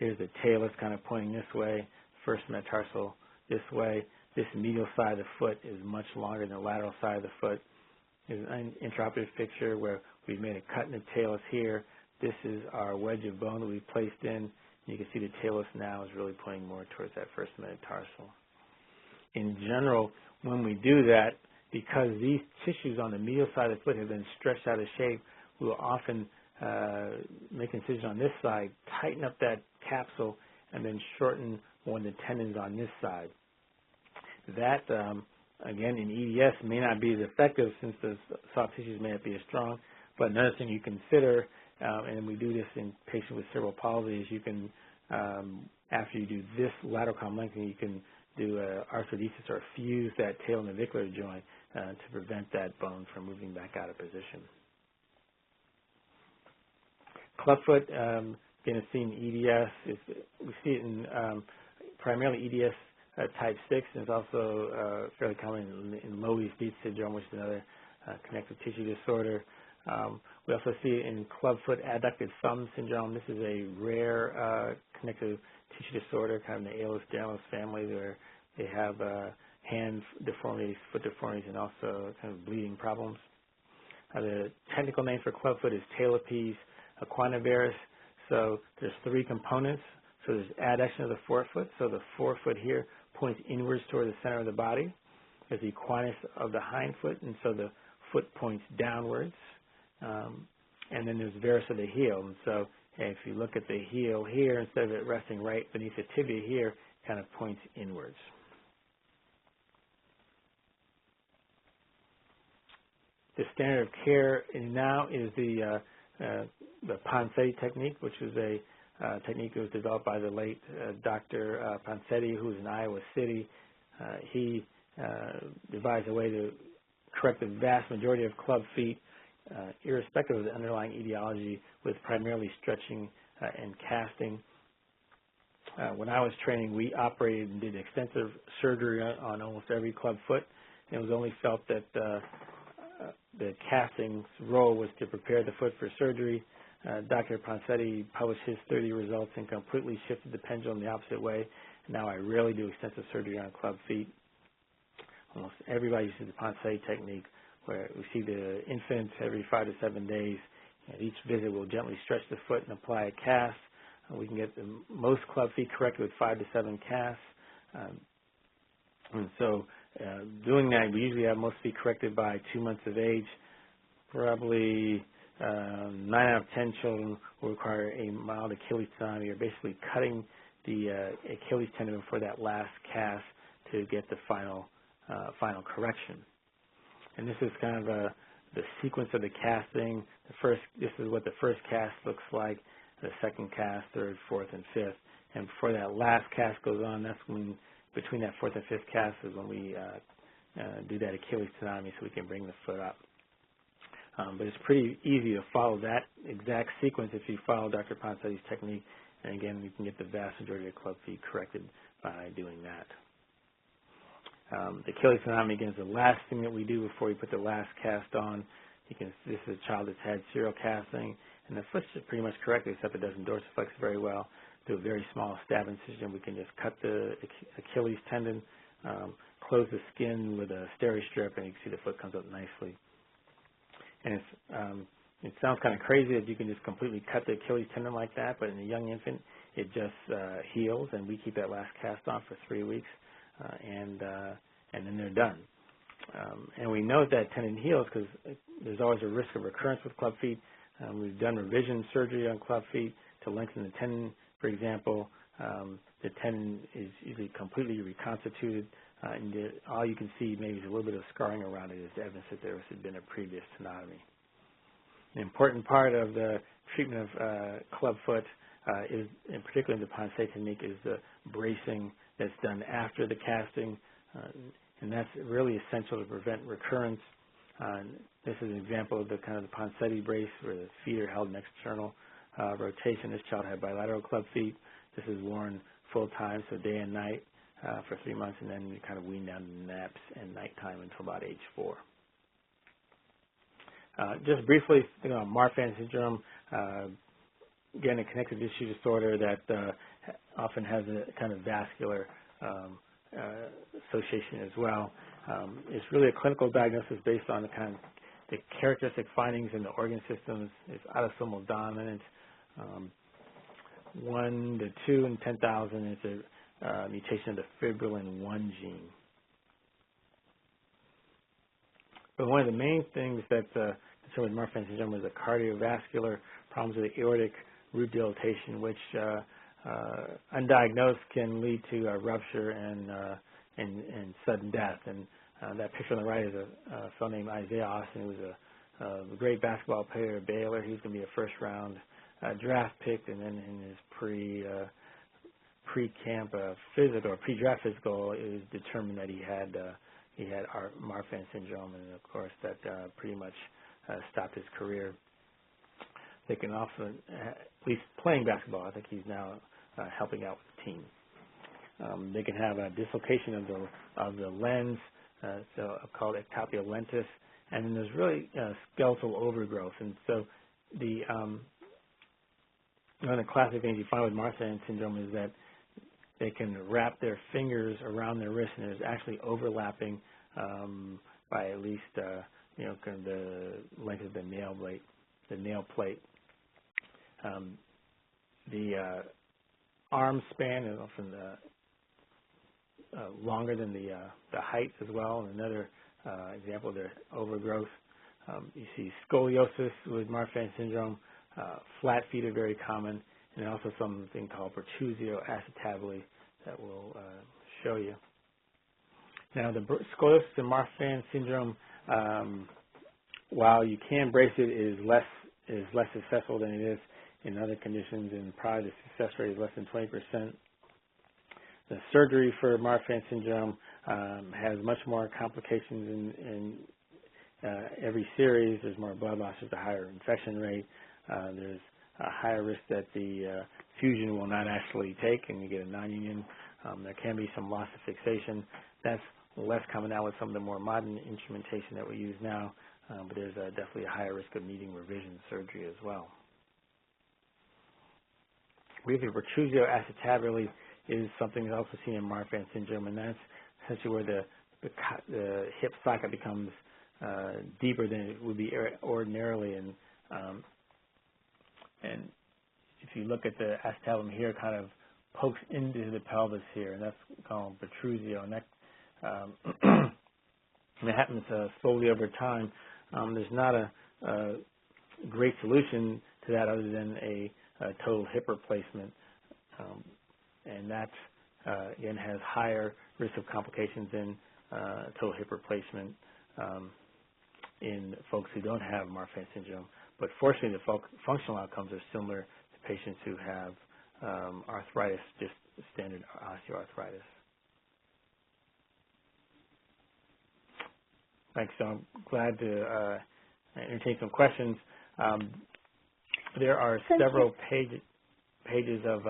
Here's the talus kind of pointing this way, first metatarsal this way. This medial side of the foot is much longer than the lateral side of the foot. Here's an intraoperative picture where we've made a cut in the talus here. This is our wedge of bone that we've placed in. You can see the talus now is really pointing more towards that first metatarsal. In general, when we do that, because these tissues on the medial side of the foot have been stretched out of shape, we will often make an incision on this side, tighten up that capsule, and then shorten one of the tendons on this side. That, again, in EDS may not be as effective since the soft tissues may not be as strong, but another thing you consider, and we do this in patients with cerebral palsy, is you can, after you do this lateral column lengthening, you can do arthrodesis or fuse that tailonnavicular joint to prevent that bone from moving back out of position. Clubfoot, again, is seen in EDS. We see it in primarily EDS type 6, and it's also fairly common in Loeys-Dietz syndrome, which is another connective tissue disorder. We also see it in clubfoot adducted thumb syndrome. This is a rare connective tissue disorder, kind of in the Ehlers-Danlos family, where they have hand deformities, foot deformities, and also kind of bleeding problems. The technical name for clubfoot is talipes equinovarus. So there's three components. So there's adduction of the forefoot. So the forefoot here points inwards toward the center of the body. There's the equinus of the hind foot, and so the foot points downwards. And then there's varus of the heel. And so if you look at the heel here, instead of it resting right beneath the tibia here, it kind of points inwards. The standard of care now is the Ponseti technique, which is a technique that was developed by the late Dr. Ponseti, who was in Iowa City. He devised a way to correct the vast majority of club feet, irrespective of the underlying etiology, with primarily stretching and casting. When I was training, we operated and did extensive surgery on almost every club foot. And it was only felt that the casting's role was to prepare the foot for surgery. Dr. Ponseti published his 30 results and completely shifted the pendulum the opposite way. Now I rarely do extensive surgery on club feet. Almost everybody uses the Ponseti technique, where we see the infants every 5 to 7 days. At each visit, we'll gently stretch the foot and apply a cast. We can get the most club feet corrected with 5 to 7 casts. And so doing that, we usually have most feet corrected by 2 months of age. Probably 9 out of 10 children will require a mild Achilles tenotomy, or basically cutting the Achilles tendon before that last cast to get the final correction. And this is kind of the sequence of the casting. This is what the first cast looks like, the second cast, third, fourth, and fifth. And before that last cast goes on, that's when, between that fourth and fifth cast is when we do that Achilles tenotomy so we can bring the foot up. But it's pretty easy to follow that exact sequence if you follow Dr. Ponseti's technique. And again, you can get the vast majority of club feet corrected by doing that. The Achilles tenotomy, again, is the last thing that we do before we put the last cast on. This is a child that's had serial casting, and the foot's pretty much corrected, except it doesn't dorsiflex very well. Do a very small stab incision. We can just cut the Achilles tendon, close the skin with a steri strip, and you can see the foot comes up nicely. And it sounds kind of crazy that you can just completely cut the Achilles tendon like that, but in a young infant, it just heals, and we keep that last cast on for 3 weeks, and then they're done. And we know that tendon heals because there's always a risk of recurrence with club feet. We've done revision surgery on club feet to lengthen the tendon, for example. The tendon is usually completely reconstituted, and all you can see maybe is a little bit of scarring around it is evidence that there had been a previous tenotomy. An important part of the treatment of clubfoot is, in particular in the Ponce technique, is the bracing that's done after the casting, and that's really essential to prevent recurrence. This is an example of the kind of the Poncetti brace where the feet are held in external rotation. This child had bilateral club feet. This is worn full time, so day and night for 3 months, and then you kind of wean down to naps and nighttime until about age 4. Just briefly, Marfan syndrome, again, a connective tissue disorder that often has a kind of vascular association as well. It's really a clinical diagnosis based on the kind of the characteristic findings in the organ systems. It's autosomal dominant, 1 to 2 in 10,000. It's a mutation of the fibrillin 1 gene. But one of the main things that concerned with Marfan syndrome is the cardiovascular problems with the aortic root dilatation, which undiagnosed can lead to a rupture and sudden death. And that picture on the right is a fellow named Isaiah Austin, who was a great basketball player at Baylor. He was going to be a first-round draft pick, and then in his pre-camp physical or pre-draft physical, it was determined that he had Marfan syndrome, and of course that pretty much stopped his career. They can often, at least playing basketball, I think he's now helping out with the team. They can have a dislocation of the lens, so called ectopia lentis, and then there's really skeletal overgrowth. And so one of the classic things you find with Marfan syndrome is that they can wrap their fingers around their wrist, and there's actually overlapping by at least kind of the length of the nail plate. The arm span is often longer than the height as well. Another example of their overgrowth. You see scoliosis with Marfan syndrome. Flat feet are very common, and also something called protrusio acetabuli that we'll show you. Now, the scoliosis in Marfan syndrome, while you can brace it, is less successful than it is in other conditions, and probably the success rate is less than 20%. The surgery for Marfan syndrome has much more complications in every series. There's more blood loss, there's a higher infection rate. There's a higher risk that the fusion will not actually take, and you get a non-union. There can be some loss of fixation. That's less common now with some of the more modern instrumentation that we use now, but there's definitely a higher risk of needing revision surgery as well. Briefly, protrusio acetabuli is something that's also seen in Marfan syndrome, and that's essentially where the hip socket becomes deeper than it would be ordinarily, and if you look at the acetabulum here, it kind of pokes into the pelvis here, and that's called protrusio, and that it happens slowly over time. There's not a great solution to that other than a total hip replacement, and that again has higher risk of complications than total hip replacement in folks who don't have Marfan syndrome. But fortunately, the functional outcomes are similar to patients who have arthritis, just standard osteoarthritis. Thanks. So I'm glad to entertain some questions. There are several pages of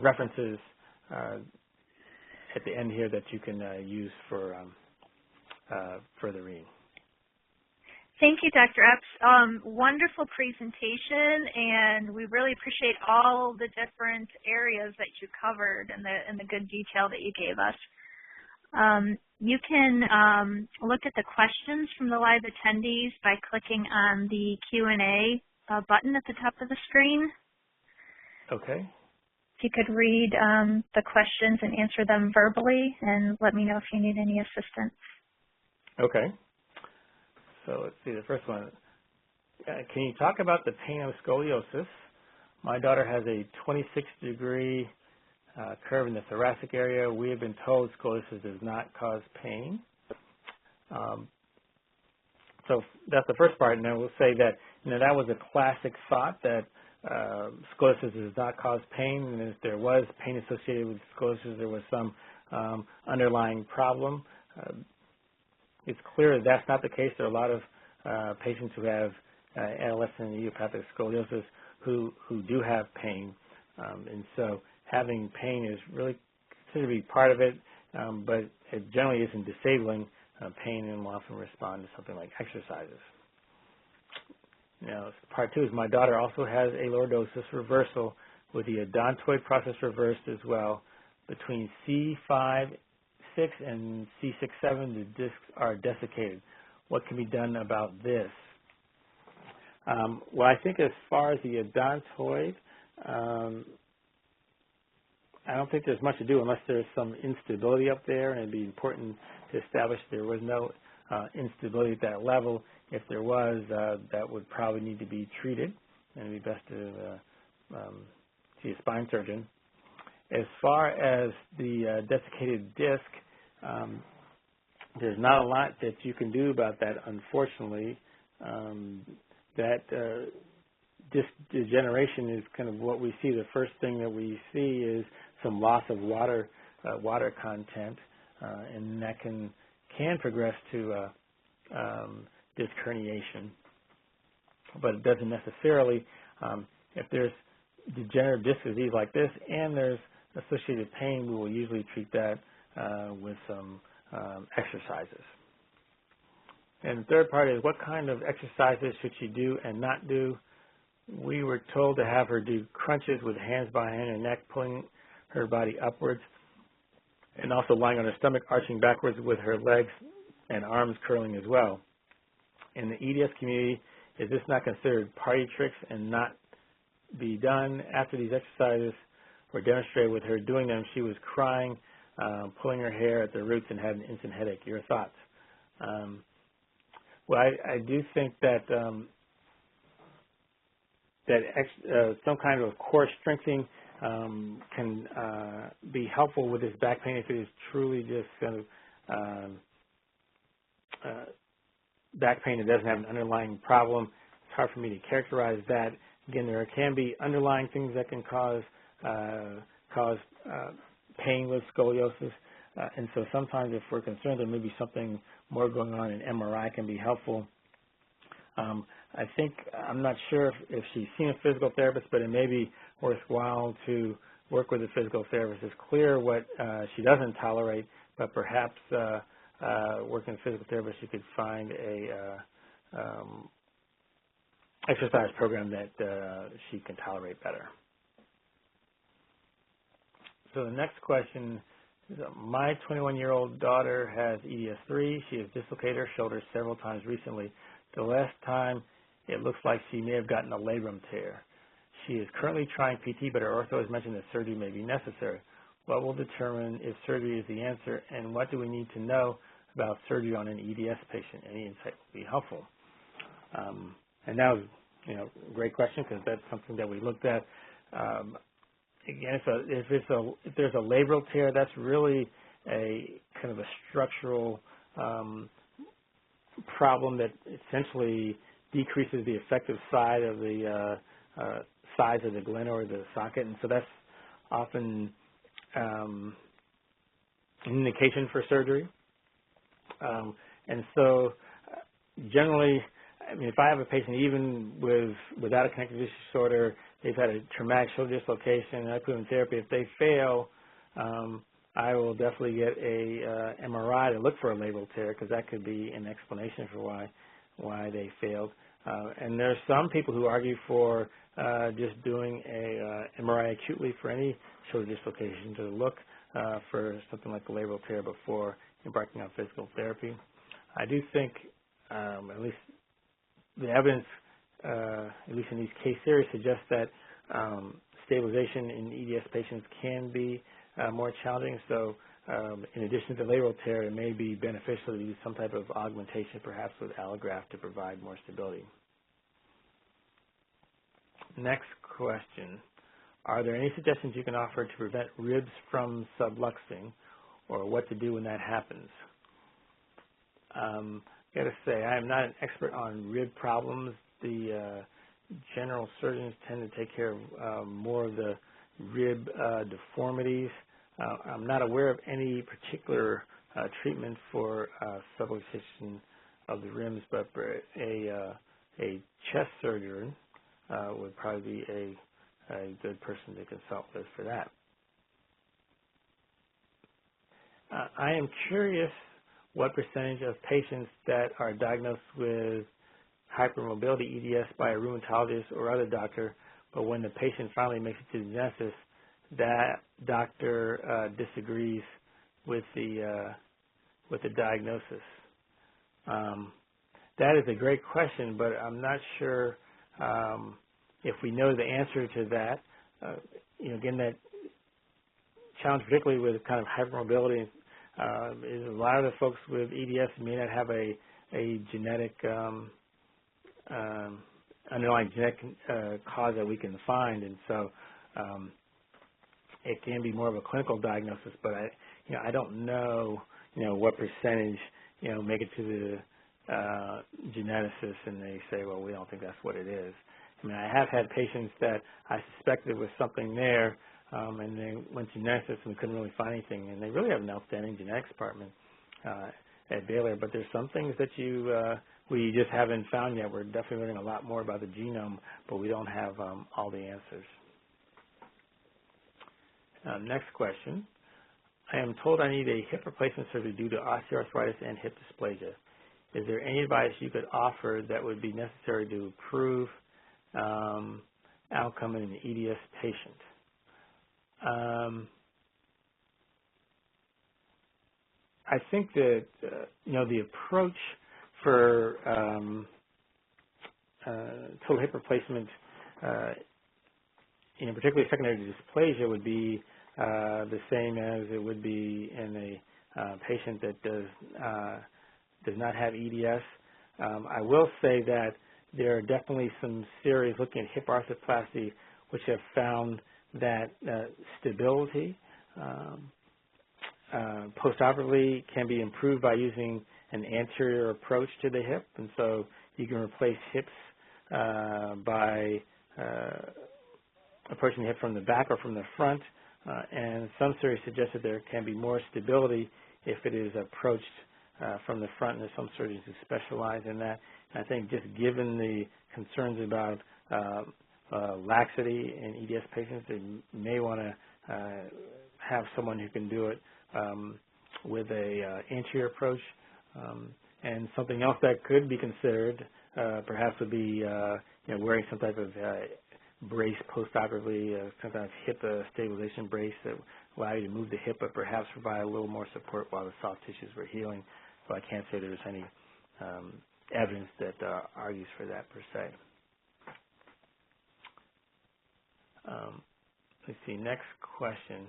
references at the end here that you can use for further reading. Thank you, Dr. Epps. Wonderful presentation, and we really appreciate all the different areas that you covered and the good detail that you gave us. You can look at the questions from the live attendees by clicking on the Q&A button at the top of the screen. Okay. If you could read the questions and answer them verbally, and let me know if you need any assistance. Okay. So let's see, the first one. Can you talk about the pain of scoliosis? My daughter has a 26-degree curve in the thoracic area. We have been told scoliosis does not cause pain. So that's the first part, and I will say that that was a classic thought that scoliosis does not cause pain, and if there was pain associated with scoliosis, there was some underlying problem. It's clear that that's not the case. There are a lot of patients who have adolescent idiopathic scoliosis who do have pain, and so having pain is really considered to be part of it, but it generally isn't disabling pain, and will often respond to something like exercises. Now, part two is my daughter also has a lordosis reversal with the odontoid process reversed as well. Between C5-6 and C6-7, the discs are desiccated. What can be done about this? Well, I think as far as the odontoid, I don't think there's much to do unless there's some instability up there, and it'd be important to establish there was no instability at that level. If there was, that would probably need to be treated, and it'd be best to see a spine surgeon. As far as the desiccated disc, there's not a lot that you can do about that, unfortunately. That disc degeneration is kind of what we see. The first thing that we see is some loss of water content, and that can progress to disc herniation. But it doesn't necessarily, if there's degenerative disc disease like this and there's associated pain, we will usually treat that with some exercises. And the third part is what kind of exercises should she do and not do? We were told to have her do crunches with hands behind her neck, pulling her body upwards, and also lying on her stomach, arching backwards with her legs and arms curling as well. In the EDS community, is this not considered party tricks and not be done? After these exercises were demonstrated with her doing them, she was crying, pulling her hair at the roots, and had an instant headache. Your thoughts? Well, I do think that some kind of core strengthening can be helpful with this back pain if it is truly just kind of back pain that doesn't have an underlying problem. It's hard for me to characterize that. Again, there can be underlying things that can cause pain with scoliosis, and so sometimes if we're concerned there may be something more going on, an MRI can be helpful. I'm not sure if she's seen a physical therapist, but it may be worthwhile to work with a physical therapist. It's clear what she doesn't tolerate, but perhaps working with a physical therapist, you could find a exercise program that she can tolerate better. So the next question is, my 21-year-old daughter has EDS3. She has dislocated her shoulder several times recently. The last time, it looks like she may have gotten a labrum tear. She is currently trying PT, but her ortho has mentioned that surgery may be necessary. What will determine if surgery is the answer, and what do we need to know about surgery on an EDS patient? Any insight would be helpful. And that was, a great question, because that's something that we looked at. Again, if there's a labral tear, that's really a kind of a structural problem that essentially decreases the effective side of the size of the glenoid or the socket, and so that's often an indication for surgery. And so generally, if I have a patient even without a connective tissue disorder, they've had a traumatic shoulder dislocation, and I put them in therapy. If they fail, I will definitely get a MRI to look for a labral tear, because that could be an explanation for why they failed. And there's some people who argue for just doing a MRI acutely for any shoulder dislocation to look for something like a labral tear before embarking on physical therapy. I do think, at least the evidence, at least in these case series, suggests that stabilization in EDS patients can be more challenging. So in addition to labral tear, it may be beneficial to use some type of augmentation, perhaps with allograft, to provide more stability. Next question. Are there any suggestions you can offer to prevent ribs from subluxing, or what to do when that happens? Got to say, I am not an expert on rib problems. The general surgeons tend to take care of more of the rib deformities. I'm not aware of any particular treatment for subluxation of the ribs, but a chest surgeon would probably be a good person to consult with for that. I am curious what percentage of patients that are diagnosed with hypermobility EDS by a rheumatologist or other doctor, but when the patient finally makes it to the genesis, that doctor disagrees with the diagnosis. That is a great question, but I'm not sure if we know the answer to that. Again, that challenge, particularly with kind of hypermobility, is a lot of the folks with EDS may not have a genetic underlying genetic cause that we can find, and so it can be more of a clinical diagnosis. But I don't know what percentage make it to the geneticist and they say, well, we don't think that's what it is. I mean, I have had patients that I suspected was something there, and they went to geneticists and we couldn't really find anything, and they really have an outstanding genetics department at Baylor. But there's some things that we just haven't found yet. We're definitely learning a lot more about the genome, but we don't have all the answers. Next question. I am told I need a hip replacement surgery due to osteoarthritis and hip dysplasia. Is there any advice you could offer that would be necessary to improve outcome in an EDS patient? I think that the approach for total hip replacement, particularly secondary to dysplasia, would be the same as it would be in a patient that does not have EDS. I will say that there are definitely some series looking at hip arthroplasty which have found that stability postoperatively can be improved by using an anterior approach to the hip, and so you can replace hips by approaching the hip from the back or from the front, and some series suggest that there can be more stability if it is approached from the front, and there's some surgeons who specialize in that. And I think just given the concerns about laxity in EDS patients, they may want to have someone who can do it with a anterior approach. And something else that could be considered perhaps would be wearing some type of brace postoperatively, some kind of hip stabilization brace that allow you to move the hip but perhaps provide a little more support while the soft tissues were healing. So I can't say there's any evidence that argues for that per se. Let's see, next question.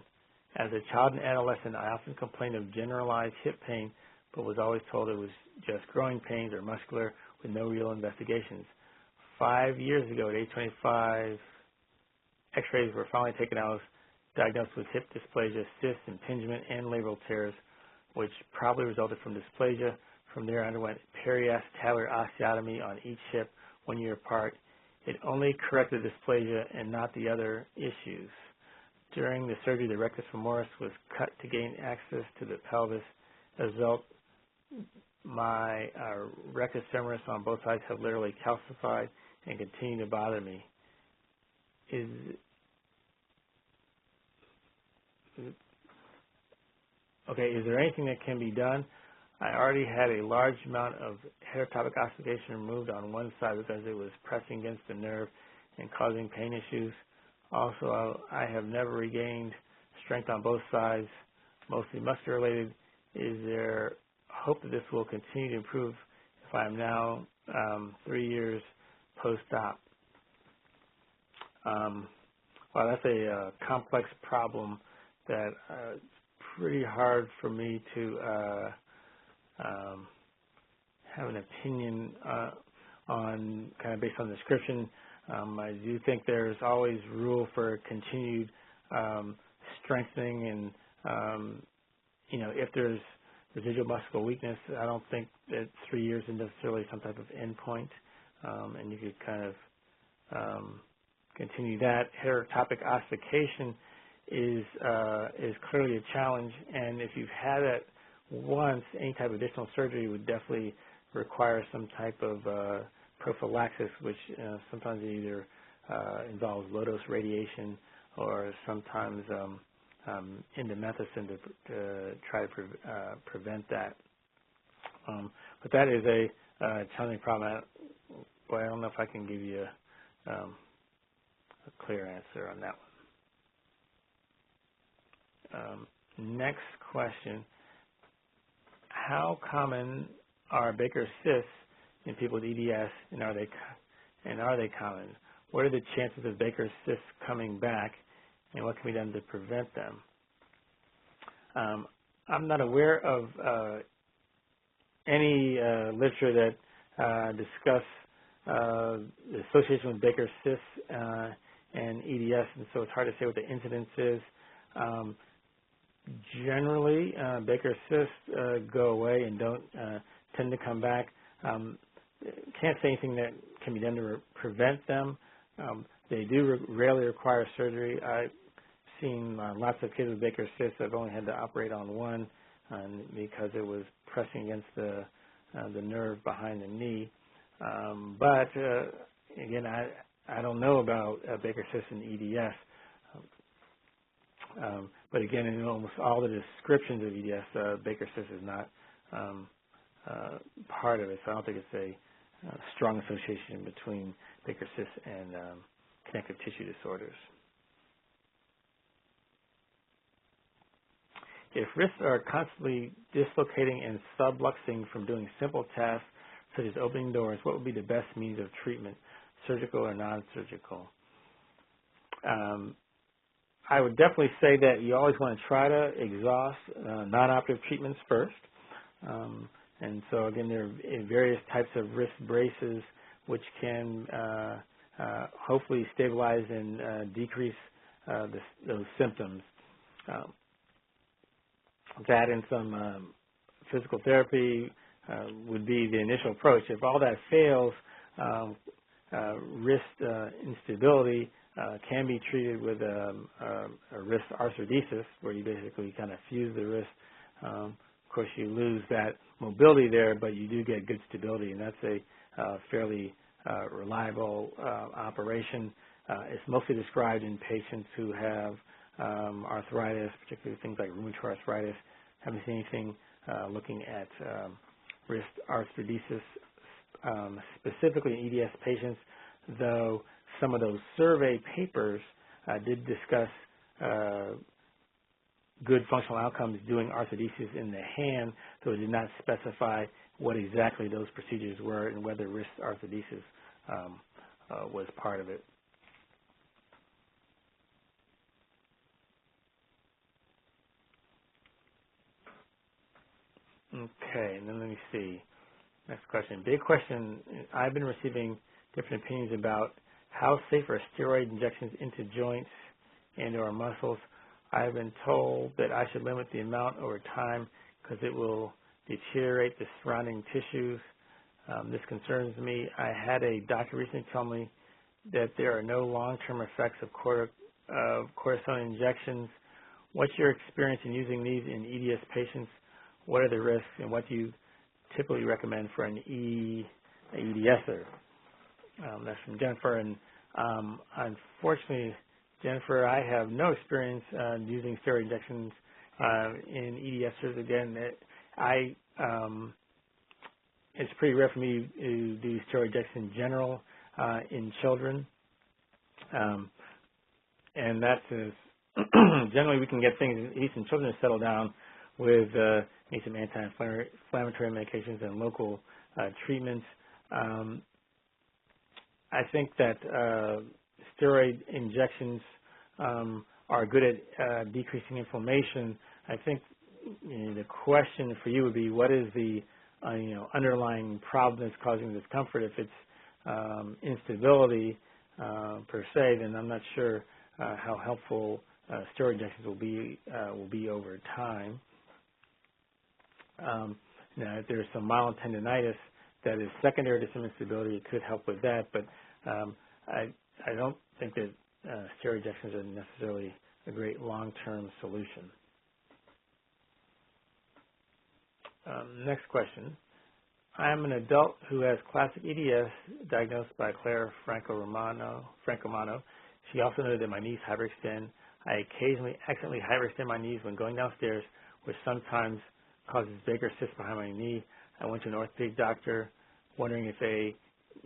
As a child and adolescent, I often complained of generalized hip pain, but was always told it was just growing pains or muscular with no real investigations. 5 years ago, at age 25, x-rays were finally taken. I was diagnosed with hip dysplasia, cysts, impingement, and labral tears, which probably resulted from dysplasia. From there, I underwent Subtalar Osteotomy on each hip 1 year apart. It only corrected dysplasia and not the other issues. During the surgery, the rectus femoris was cut to gain access to the pelvis. As a result, my rectus femoris on both sides have literally calcified and continue to bother me. Is there anything that can be done? I already had a large amount of heterotopic ossification removed on one side because it was pressing against the nerve and causing pain issues. Also, I have never regained strength on both sides, mostly muscular related. is there hope that this will continue to improve if I am now 3 years post-op? Well, that's a complex problem that it's pretty hard for me to have an opinion on, kind of based on the description. I do think there's always rule for continued strengthening, and if there's residual muscular weakness, I don't think that 3 years is necessarily some type of endpoint, and you could kind of continue that. Heterotopic ossification is clearly a challenge, and if you've had it once, any type of additional surgery would definitely require some type of prophylaxis, which sometimes either involves low-dose radiation or sometimes indomethacin to try to prevent that. But that is a challenging problem. Boy, I don't know if I can give you a clear answer on that one. Next question. How common are Baker's cysts in people with EDS, and are they common? What are the chances of Baker's cysts coming back, and what can be done to prevent them? I'm not aware of any literature that discuss the association with Baker's cysts and EDS, and so it's hard to say what the incidence is. Generally, Baker's cysts go away and don't tend to come back. Can't say anything that can be done to prevent them. They do rarely require surgery. I've seen lots of kids with Baker's cysts. I've only had to operate on one because it was pressing against the nerve behind the knee. But again, I don't know about Baker's cysts and EDS. But again, in almost all the descriptions of EDS, Baker's cysts is not part of it. So I don't think it's a strong association between Baker's cysts and connective tissue disorders. If wrists are constantly dislocating and subluxing from doing simple tasks such as opening doors, what would be the best means of treatment, surgical or non-surgical? I would definitely say that you always want to try to exhaust non-operative treatments first. And so, again, there are various types of wrist braces which can hopefully stabilize and decrease those symptoms. That and some physical therapy would be the initial approach. If all that fails, wrist instability can be treated with a wrist arthrodesis, where you basically kind of fuse the wrist. Of course, you lose that mobility there, but you do get good stability, and that's a fairly reliable operation. It's mostly described in patients who have arthritis, particularly things like rheumatoid arthritis. Haven't seen anything looking at wrist arthrodesis specifically in EDS patients, though some of those survey papers did discuss good functional outcomes doing arthrodesis in the hand, though it did not specify what exactly those procedures were and whether wrist arthrodesis was part of it. Okay, and then let me see. Next question. Big question. I've been receiving different opinions about how safe are steroid injections into joints and or muscles. I've been told that I should limit the amount over time because it will deteriorate the surrounding tissues. This concerns me. I had a doctor recently tell me that there are no long-term effects of cortisone injections. What's your experience in using these in EDS patients? What are the risks, and what do you typically recommend for an EDSer? That's from Jennifer, and unfortunately, Jennifer, I have no experience using steroid injections in EDSers. Again, it's pretty rare for me to do steroid injections in general in children, and that's generally we can get things, at least in children, to settle down with maybe some anti-inflammatory medications and local treatments. I think that steroid injections are good at decreasing inflammation. I think the question for you would be, what is the underlying problem that's causing discomfort? If it's instability per se, then I'm not sure how helpful steroid injections will be over time. Now, if there's some mild tendinitis that is secondary to some instability, it could help with that, but I don't think that steroid injections are necessarily a great long-term solution. Next question. I am an adult who has classic EDS diagnosed by Claire Francomano. She also noted that my knees hyperextend. I occasionally accidentally hyperextend my knees when going downstairs, which sometimes causes bigger cysts behind my knee. I went to an orthopedic doctor wondering if a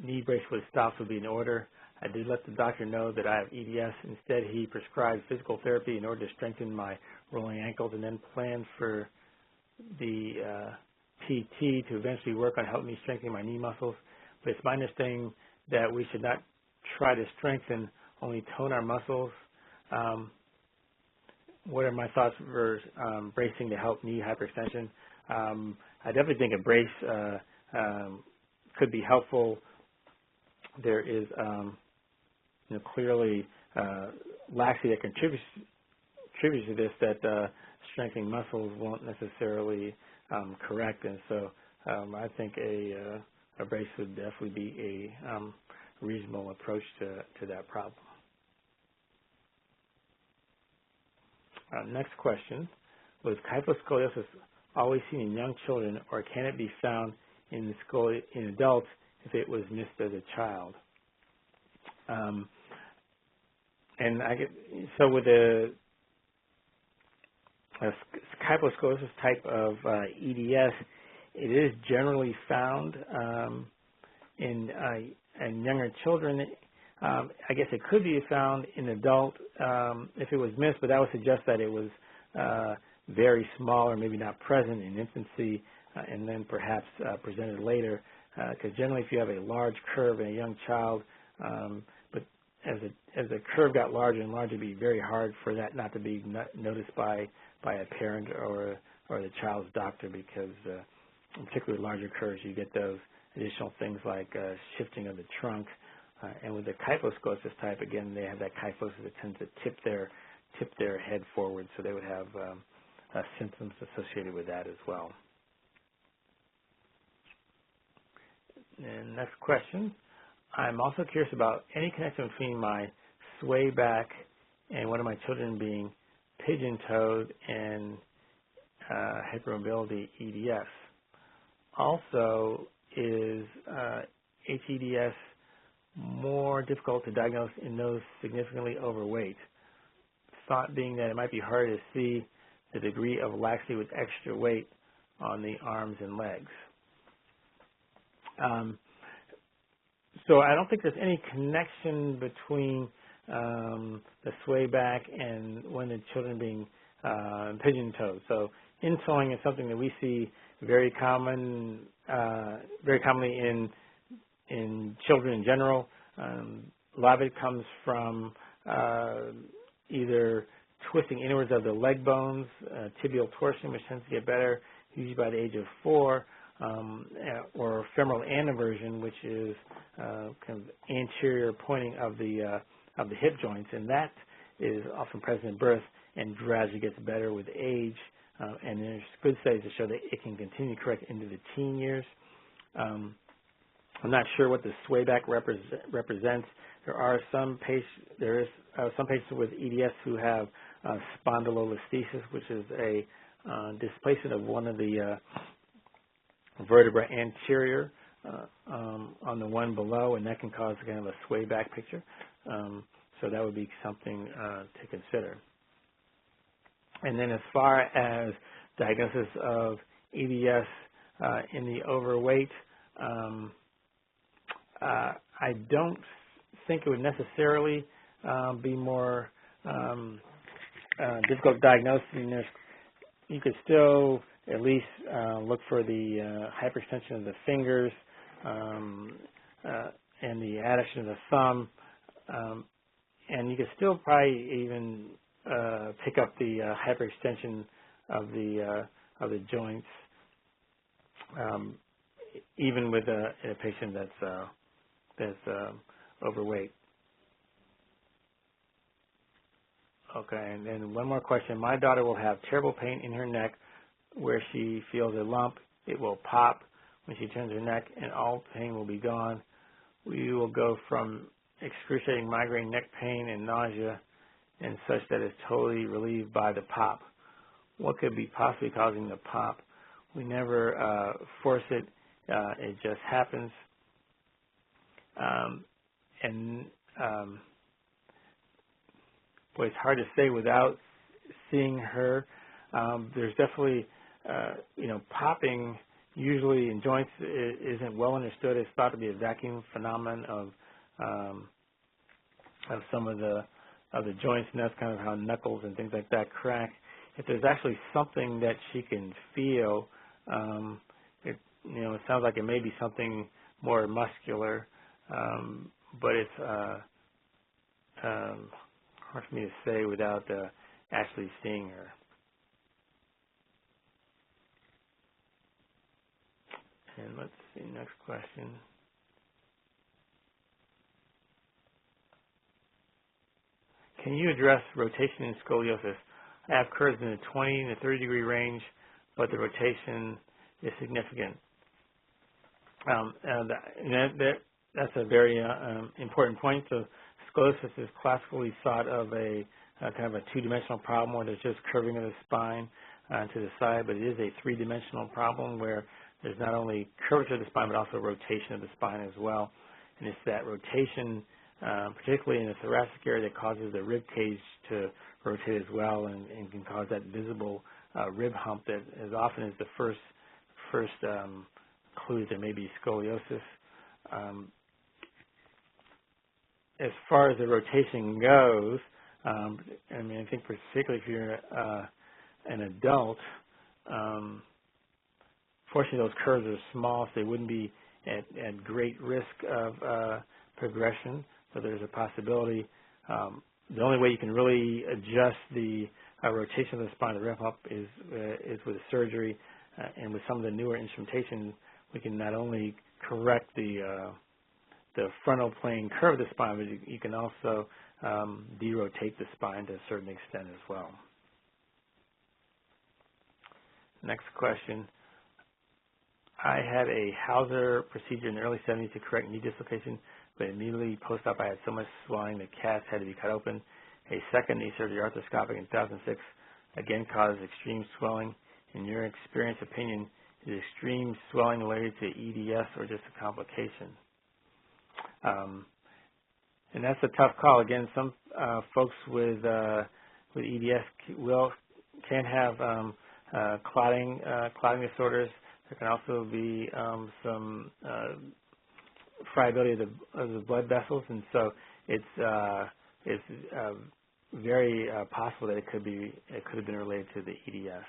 knee brace with stops would be in order. I did let the doctor know that I have EDS. Instead, he prescribed physical therapy in order to strengthen my rolling ankles and then planned for the PT to eventually work on helping me strengthen my knee muscles. But it's my understanding that we should not try to strengthen, only tone our muscles. What are my thoughts for bracing to help knee hyperextension? I definitely think a brace could be helpful. There is clearly laxity that contributes to this that strengthening muscles won't necessarily correct, and so I think a brace would definitely be a reasonable approach to that problem. Next question. Was kyphoscoliosis always seen in young children, or can it be found in adults if it was missed as a child? So with a kyphoscoliosis type of EDS, it is generally found in younger children. I guess it could be found in adult if it was missed, but that would suggest that it was very small or maybe not present in infancy and then perhaps presented later. Because generally, if you have a large curve in a young child, but as the curve got larger and larger, it'd be very hard for that not to be noticed by a parent or the child's doctor, because particularly larger curves, you get those additional things like shifting of the trunk. And with the kyphoscoliosis type, again, they have that kyphosis that tends to tip their head forward, so they would have symptoms associated with that as well. And next question. I'm also curious about any connection between my sway back and one of my children being pigeon-toed and hypermobility EDS. Also, is HEDS more difficult to diagnose in those significantly overweight? Thought being that it might be harder to see the degree of laxity with extra weight on the arms and legs. So I don't think there's any connection between the sway back and one of the children being pigeon-toed. So in-toeing is something that we see very commonly in children in general. A lot of it comes from either twisting inwards of the leg bones, tibial torsion, which tends to get better usually by the age of 4, or femoral aneversion, which is kind of anterior pointing of the hip joints, and that is often present at birth and gradually gets better with age. And there's good studies to show that it can continue to correct into the teen years. I'm not sure what the sway back represents. There is some patients with EDS who have spondylolisthesis, which is a displacement of one of the vertebra anterior on the one below, and that can cause kind of a sway back picture. So that would be something to consider. And then as far as diagnosis of EDS in the overweight, I don't think it would necessarily be more difficult diagnosing. There's you could still at least look for the hyperextension of the fingers and the adduction of the thumb, and you could still probably even pick up the hyperextension of the joints, even with a patient that's overweight. Okay, and then one more question. My daughter will have terrible pain in her neck where she feels a lump. It will pop when she turns her neck, and all pain will be gone. We will go from excruciating migraine neck pain and nausea and such that is totally relieved by the pop. What could be possibly causing the pop? We never force it. It just happens. Boy, it's hard to say without seeing her. There's definitely, popping usually in joints isn't well understood. It's thought to be a vacuum phenomenon of some of the joints, and that's kind of how knuckles and things like that crack. If there's actually something that she can feel, it sounds like it may be something more muscular, but it's hard for me to say without actually seeing her. And let's see, next question. Can you address rotation in scoliosis? I have curves in the 20 to 30 degree range, but the rotation is significant. That's a very important point. So scoliosis is classically thought of a kind of a two-dimensional problem where there's just curving of the spine to the side, but it is a three-dimensional problem where there's not only curvature of the spine but also rotation of the spine as well. And it's that rotation, particularly in the thoracic area, that causes the rib cage to rotate as well and can cause that visible rib hump that as often is the first clue that there may be scoliosis. As far as the rotation goes, I think particularly if you're an adult, fortunately those curves are small, so they wouldn't be at great risk of progression. So there's a possibility. The only way you can really adjust the rotation of the spine, the rib hump, is with surgery, and with some of the newer instrumentation, we can not only correct the frontal plane curve of the spine, but you can also derotate the spine to a certain extent as well. Next question. I had a Hauser procedure in the early 70s to correct knee dislocation, but immediately post-op I had so much swelling the cast had to be cut open. A second knee surgery, arthroscopic, in 2006, again caused extreme swelling. In your experience, opinion, is extreme swelling related to EDS or just a complication? And that's a tough call. Again, some folks with EDS can have clotting disorders. There can also be some friability of the blood vessels, and so it's very possible that it could have been related to the EDS.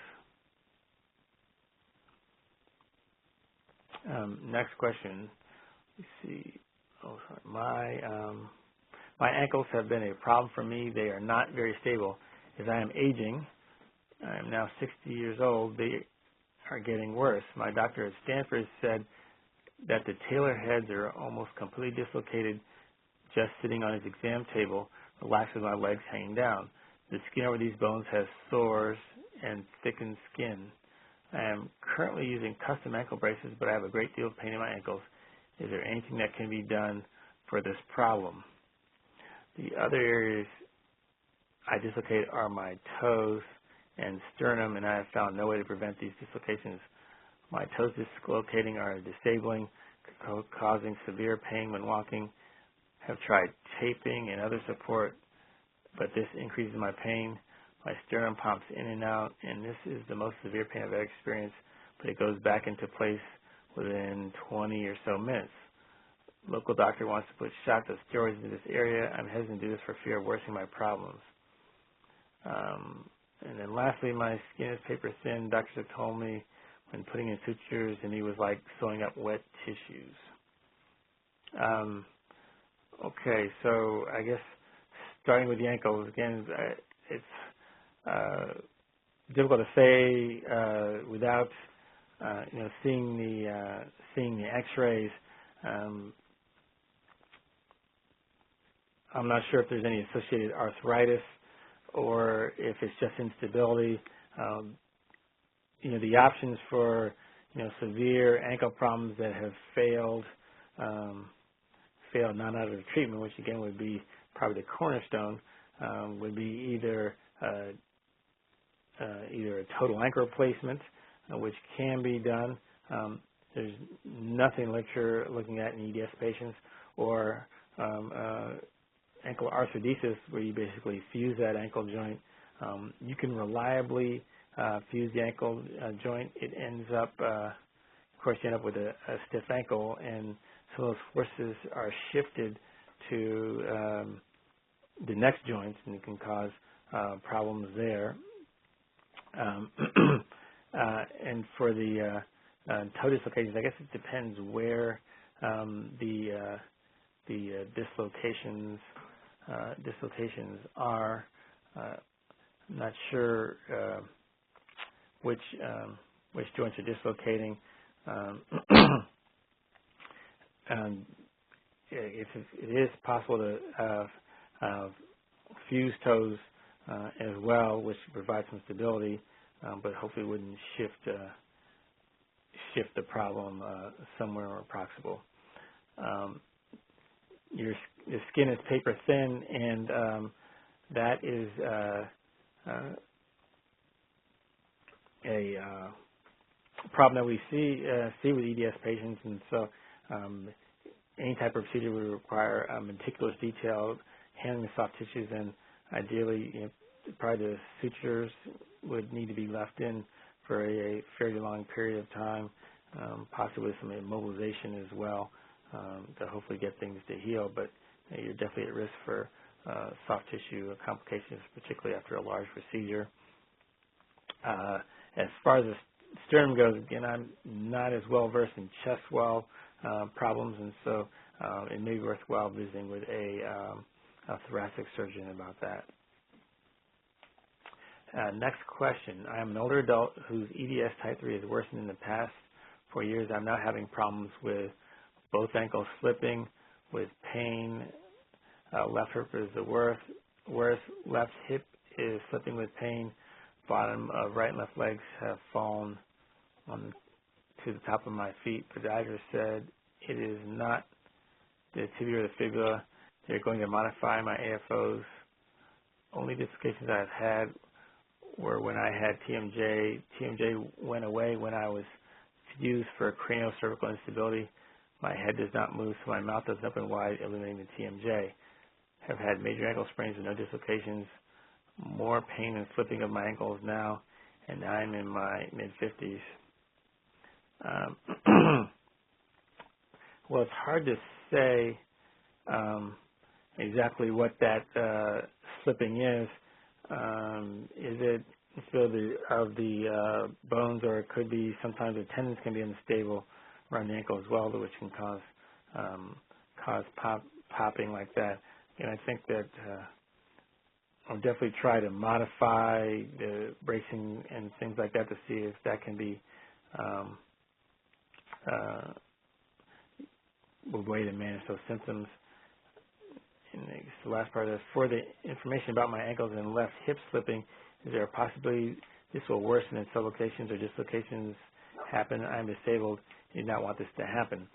Next question. Let's see. Oh, sorry. My ankles have been a problem for me. They are not very stable. As I am aging, I am now 60 years old, they are getting worse. My doctor at Stanford said that the talar heads are almost completely dislocated just sitting on his exam table, relaxed with my legs hanging down. The skin over these bones has sores and thickened skin. I am currently using custom ankle braces, but I have a great deal of pain in my ankles. Is there anything that can be done for this problem? The other areas I dislocate are my toes and sternum, and I have found no way to prevent these dislocations. My toes dislocating are disabling, causing severe pain when walking. Have tried taping and other support, but this increases my pain. My sternum pops in and out, and this is the most severe pain I've ever experienced, but it goes back into place within 20 or so minutes. Local doctor wants to put shots of steroids into this area. I'm hesitant to do this for fear of worsening my problems. And then lastly, my skin is paper thin. Doctors have told me when putting in sutures, and he was like sewing up wet tissues. Okay, so I guess starting with the ankles, again, it's difficult to say without seeing the X-rays. I'm not sure if there's any associated arthritis or if it's just instability. The options for severe ankle problems that have failed non-additive treatment, which again would be probably the cornerstone, would be either a total ankle replacement, which can be done. There's nothing in literature looking at in EDS patients, or ankle arthrodesis, where you basically fuse that ankle joint. You can reliably fuse the ankle joint. It ends up, of course, you end up with a stiff ankle, and so those forces are shifted to the next joints, and it can cause problems there. And for the toe dislocations, I guess it depends where the dislocations are. I'm not sure which joints are dislocating. If it is possible to fuse toes as well, which provides some stability, but hopefully wouldn't shift the problem somewhere more proximal. Your skin is paper thin, and that is a problem that we see with EDS patients, and so any type of procedure would require meticulous detail, handling the soft tissues, and ideally, probably the sutures would need to be left in for a fairly long period of time, possibly with some immobilization as well, to hopefully get things to heal. But you're definitely at risk for soft tissue complications, particularly after a large procedure. As far as the sternum goes, again, I'm not as well versed in chest wall problems, and so it may be worthwhile visiting with a thoracic surgeon about that. Next question. I am an older adult whose EDS type 3 has worsened in the past 4 years. I'm now having problems with both ankles slipping, with pain. Left hip is the worst. Left hip is slipping with pain. Bottom of right and left legs have fallen to the top of my feet. Podiatrist said it is not the tibia or the fibula. They're going to modify my AFOs. Only dislocations I've had were when I had TMJ. TMJ went away when I was fused for craniocervical instability. My head does not move, so my mouth doesn't open wide, eliminating the TMJ. Have had major ankle sprains with no dislocations. More pain and slipping of my ankles now, and I'm in my mid-50s. Well, it's hard to say exactly what that slipping is. Is it instability of the bones, or it could be sometimes the tendons can be unstable around the ankle as well, which can cause popping like that. And I think that I'll definitely try to modify the bracing and things like that to see if that can be a way to manage those symptoms. And I guess the last part is, for the information about my ankles and left hip slipping, is there a possibility this will worsen as subluxations or dislocations happen? I'm disabled. Do not want this to happen.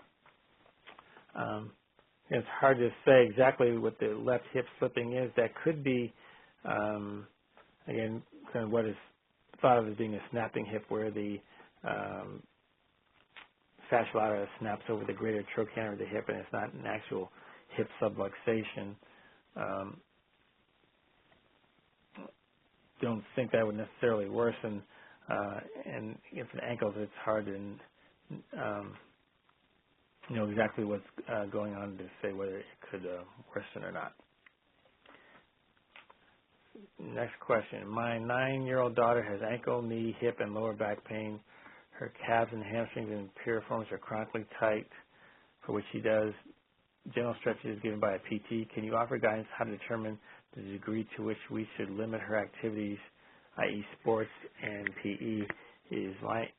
It's hard to say exactly what the left hip slipping is. That could be, again, kind of what is thought of as being a snapping hip, where the fascia lata snaps over the greater trochanter of the hip, and it's not an actual hip subluxation. Don't think that would necessarily worsen. And for the ankles, it's hard to know exactly what's going on to say whether it could worsen or not. Next question. My 9-year-old daughter has ankle, knee, hip, and lower back pain. Her calves and hamstrings and piriforms are chronically tight, for which she does gentle stretches given by a PT. Can you offer guidance how to determine the degree to which we should limit her activities, i.e. sports and PE? Is my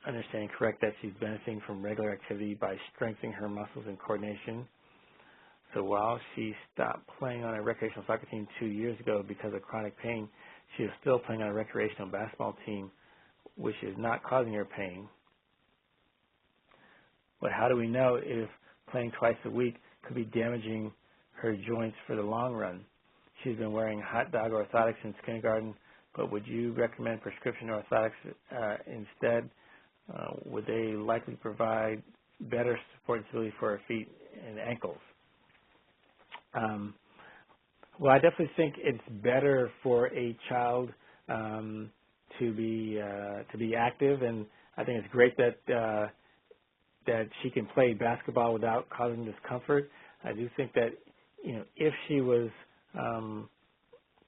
understanding correct that she's benefiting from regular activity by strengthening her muscles and coordination? So while she stopped playing on a recreational soccer team 2 years ago because of chronic pain, she is still playing on a recreational basketball team, which is not causing her pain. But how do we know if playing twice a week could be damaging her joints for the long run? She's been wearing hot dog orthotics since kindergarten, but would you recommend prescription orthotics instead? Would they likely provide better support and stability for her feet and ankles? Well, I definitely think it's better for a child to be active, and I think it's great that that she can play basketball without causing discomfort. I do think that if she was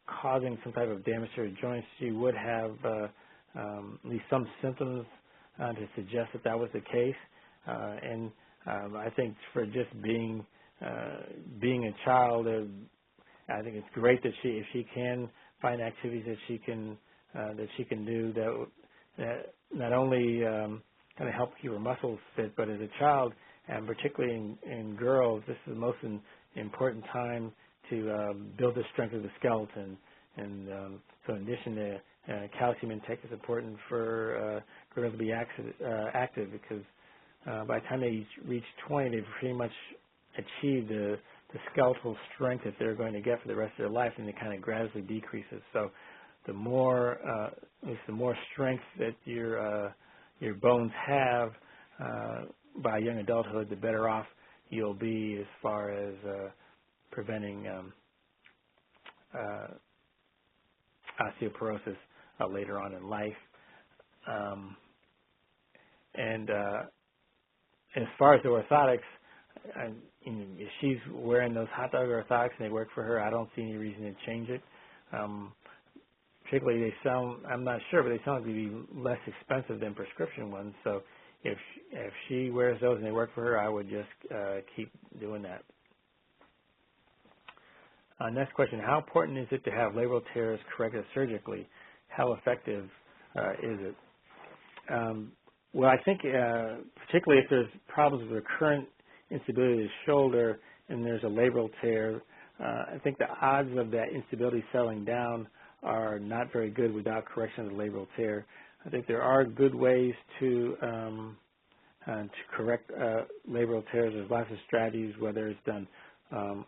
causing some type of damage to her joints, she would have at least some symptoms to suggest that that was the case. And I think for just being a child, I think it's great that if she can find activities that she can do that not only kind of help keep her muscles fit, but as a child, and particularly in girls, this is the most important time to build the strength of the skeleton. And so in addition to calcium intake is important for girls to be active because by the time they reach 20, they've pretty much achieved the skeletal strength that they're going to get for the rest of their life, and it kind of gradually decreases. So the more strength that your bones have by young adulthood, the better off you'll be as far as preventing osteoporosis later on in life. And as far as the orthotics, if she's wearing those hot dog orthotics and they work for her, I don't see any reason to change it. Particularly, they sound, I'm not sure, but they sound like they'd be less expensive than prescription ones. So if she wears those and they work for her, I would just keep doing that. Next question, how important is it to have labral tears corrected surgically? How effective is it? Well, I think particularly if there's problems with recurrent instability of the shoulder and there's a labral tear, I think the odds of that instability settling down are not very good without correction of the labral tear. I think there are good ways to correct labral tears. There's lots of strategies, whether it's done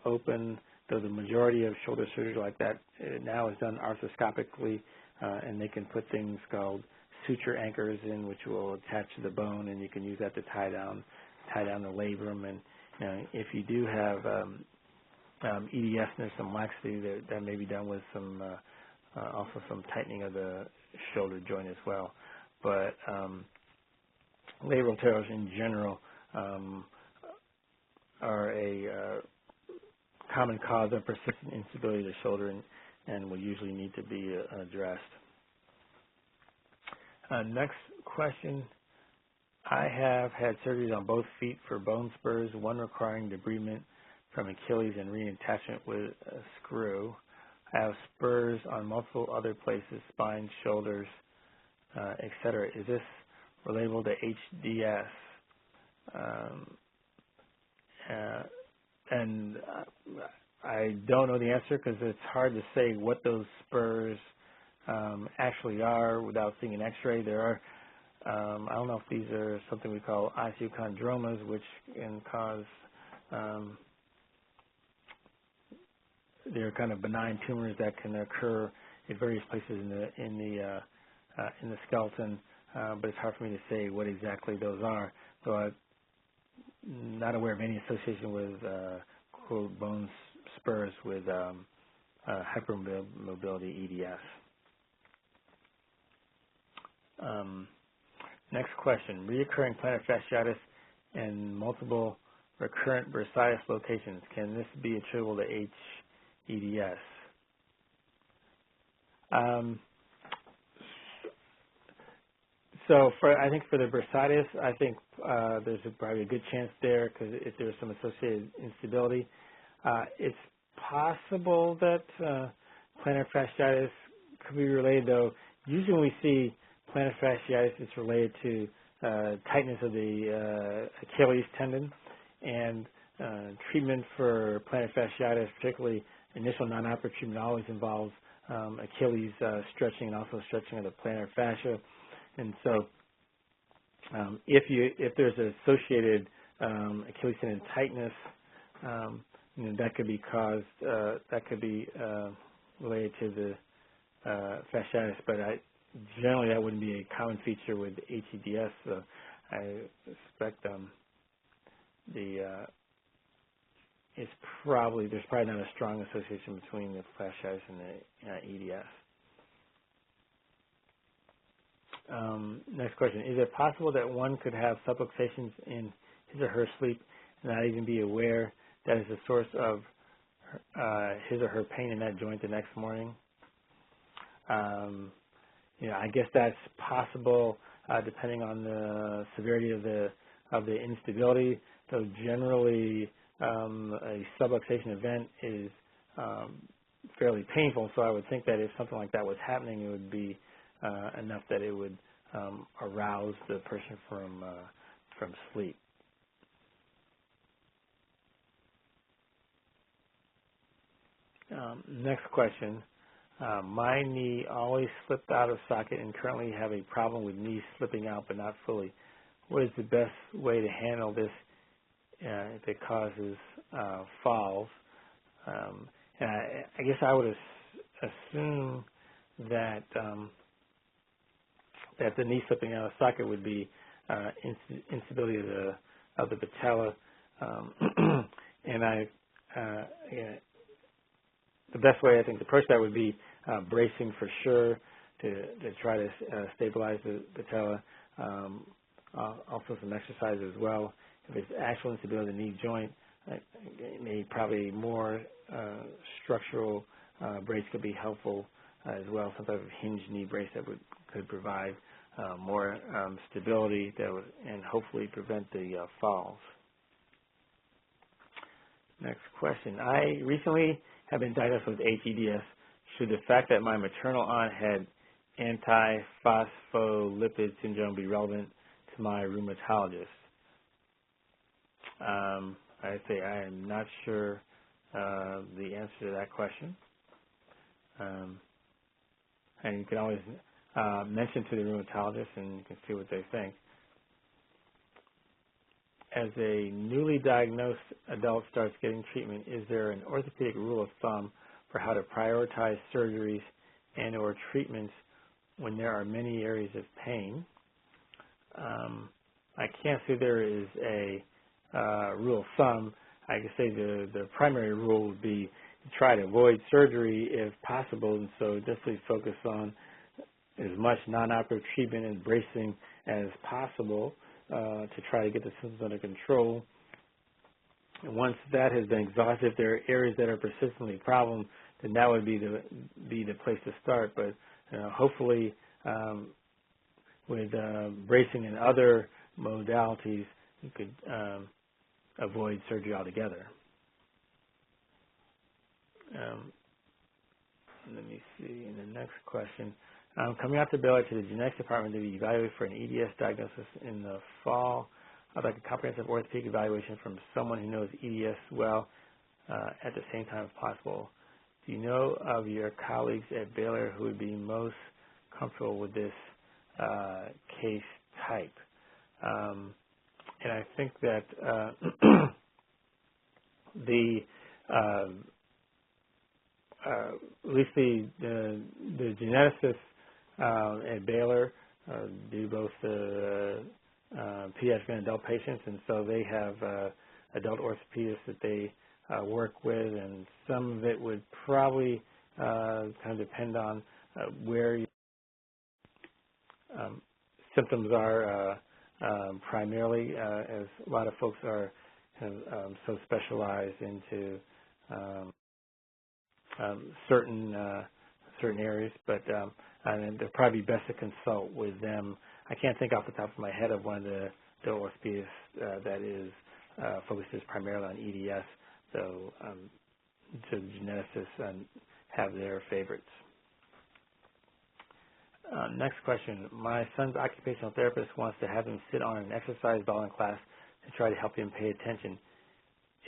open, though the majority of shoulder surgery like that now is done arthroscopically, and they can put things called suture anchors in, which will attach to the bone, and you can use that to tie down the labrum. And if you do have EDS and there's some laxity, that may be done with some also some tightening of the shoulder joint as well. But labral tears in general are a common cause of persistent instability of the shoulder and will usually need to be addressed. Next question. I have had surgeries on both feet for bone spurs, one requiring debridement from Achilles and reattachment with a screw. I have spurs on multiple other places, spine, shoulders, etc. Is this relatable to HDS? And I don't know the answer because it's hard to say what those spurs actually are without seeing an X-ray. There are, I don't know if these are something we call osteochondromas, which can cause, they're kind of benign tumors that can occur at various places in the skeleton, but it's hard for me to say what exactly those are. So I'm not aware of any association with quote bone spurs with hypermobility EDS. Next question, reoccurring plantar fasciitis and multiple recurrent bursitis locations. Can this be attributable to HEDS? So I think for the bursitis, I think there's probably a good chance there because if there's some associated instability. It's possible that plantar fasciitis could be related, though. Usually when we see plantar fasciitis, it's related to tightness of the Achilles tendon, and treatment for plantar fasciitis, particularly initial non-operative treatment, always involves Achilles stretching and also stretching of the plantar fascia. And so if there's an associated Achilles tendon tightness, that could be caused, that could be related to the fasciitis, but generally that wouldn't be a common feature with EDS. So I suspect there's probably not a strong association between the fasciitis and the EDS. Next question: is it possible that one could have subluxations in his or her sleep and not even be aware that is the source of his or her pain in that joint the next morning? I guess that's possible depending on the severity of the instability. Though generally, a subluxation event is fairly painful. So I would think that if something like that was happening, it would be enough that it would arouse the person from sleep. Next question. My knee always slipped out of socket and currently have a problem with knees slipping out but not fully. What is the best way to handle this if it causes falls? And I guess I would assume that that the knee slipping out of socket would be instability of the patella, and the best way I think to approach that would be bracing for sure to try to stabilize the patella. Also some exercise as well. If it's actual instability of the knee joint, probably more structural brace could be helpful as well. Some type of hinged knee brace that could provide more stability that would, and hopefully prevent the falls. Next question. I recently have been diagnosed with HEDS. Should the fact that my maternal aunt had antiphospholipid syndrome be relevant to my rheumatologist? I say I am not sure the answer to that question. And you can always mention to the rheumatologist and you can see what they think. As a newly diagnosed adult starts getting treatment, is there an orthopedic rule of thumb for how to prioritize surgeries and or treatments when there are many areas of pain? I can't say there is a rule of thumb. I can say the primary rule would be to try to avoid surgery if possible, and so definitely focus on as much non-operative treatment and bracing as possible to try to get the symptoms under control. And once that has been exhausted, if there are areas that are persistently a problem, then that would be the place to start. But hopefully, with bracing and other modalities, you could avoid surgery altogether. Let me see in the next question. Coming out to Baylor to the genetics department to be evaluated for an EDS diagnosis in the fall. I'd like a comprehensive orthopedic evaluation from someone who knows EDS well at the same time as possible. Do you know of your colleagues at Baylor who would be most comfortable with this case type? And I think that at least the geneticists at Baylor do both pediatric and adult patients, and so they have adult orthopedists that they work with, and some of it would probably kind of depend on where your symptoms are primarily, as a lot of folks are so specialized into certain certain areas, but and they'll probably be best to consult with them. I can't think off the top of my head of one of the orthopedists that is focuses primarily on EDS, so the geneticists have their favorites. Next question. My son's occupational therapist wants to have him sit on an exercise ball in class to try to help him pay attention.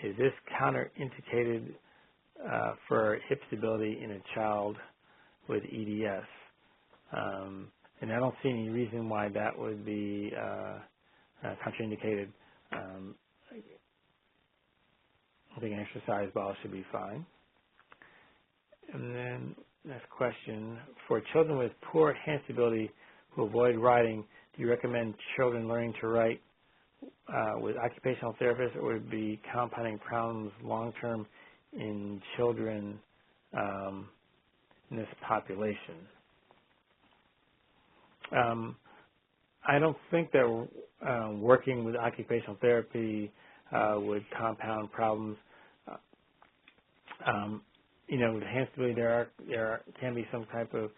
Is this counterindicated for hip stability in a child with EDS? And I don't see any reason why that would be contraindicated. I think an exercise ball should be fine. And then next question. For children with poor hand stability who avoid riding, do you recommend children learning to write with occupational therapists, or would it be compounding problems long-term in children in this population? I don't think that working with occupational therapy would compound problems. You know, with hand stability, there can be some type of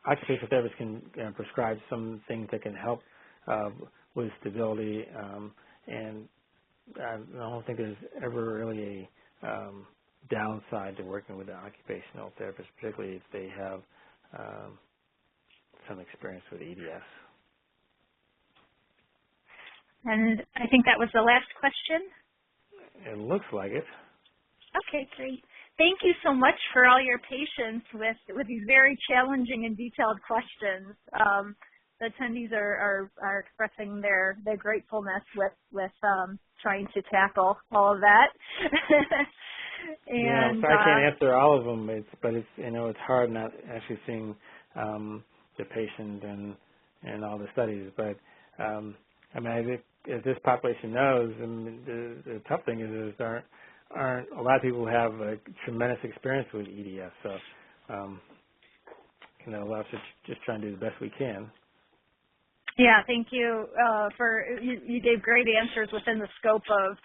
occupational therapists can prescribe some things that can help with stability, and I don't think there's ever really a downside to working with an occupational therapist, particularly if they have some experience with EDS. And I think that was the last question. It looks like it. Okay, great. Thank you so much for all your patience with these very challenging and detailed questions. The attendees are expressing their gratefulness with trying to tackle all of that. And so I can't answer all of them, but it's it's hard not actually seeing the patient and all the studies. But I mean, I think as this population knows, the tough thing is there aren't a lot of people who have a tremendous experience with EDS. So we'll have to just try and do the best we can. Yeah, thank you you gave great answers within the scope of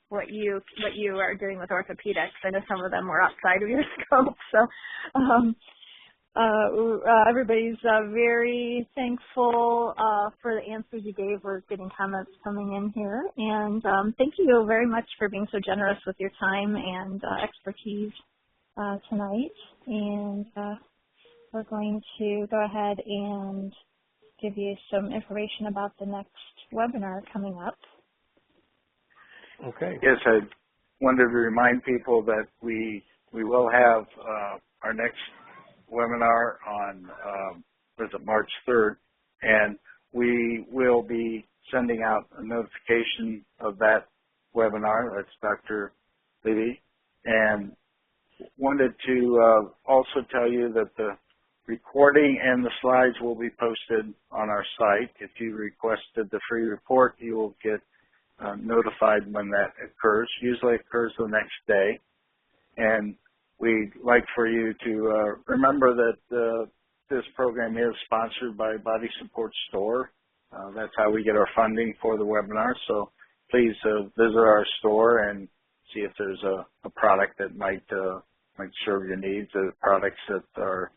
what you are doing with orthopedics. I know some of them were outside of your scope, so everybody's very thankful for the answers you gave. We're getting comments coming in here, and thank you very much for being so generous with your time and expertise tonight. And we're going to go ahead and give you some information about the next webinar coming up. Okay. Yes, I wanted to remind people that we will have our next webinar on March 3rd, and we will be sending out a notification of that webinar. That's Dr. Liddy, and wanted to also tell you that the recording and the slides will be posted on our site. If you requested the free report, you will get notified when that occurs. Usually it occurs the next day. And we'd like for you to remember that this program is sponsored by Body Support Store. That's how we get our funding for the webinar. So please visit our store and see if there's a product that might serve your needs. The products that are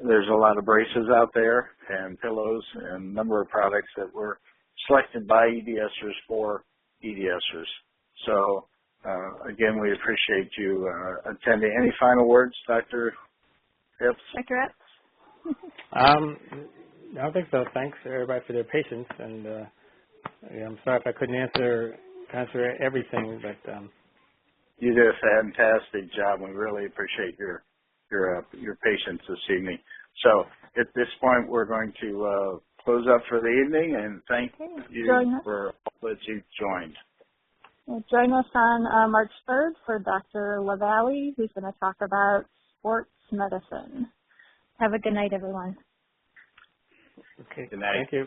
There's a lot of braces out there and pillows and a number of products that were selected by EDSers for EDSers. So, again, we appreciate you attending. Any final words, Dr. Epps? Dr. Epps? I don't think so. Thanks, everybody, for their patience. And I'm sorry if I couldn't answer everything, but you did a fantastic job. We really appreciate your patience this evening. So at this point, we're going to close up for the evening and thank you for all that you've joined. Join us on March 3rd for Dr. LaValle, who's going to talk about sports medicine. Have a good night, everyone. Okay. Good night. Thank you.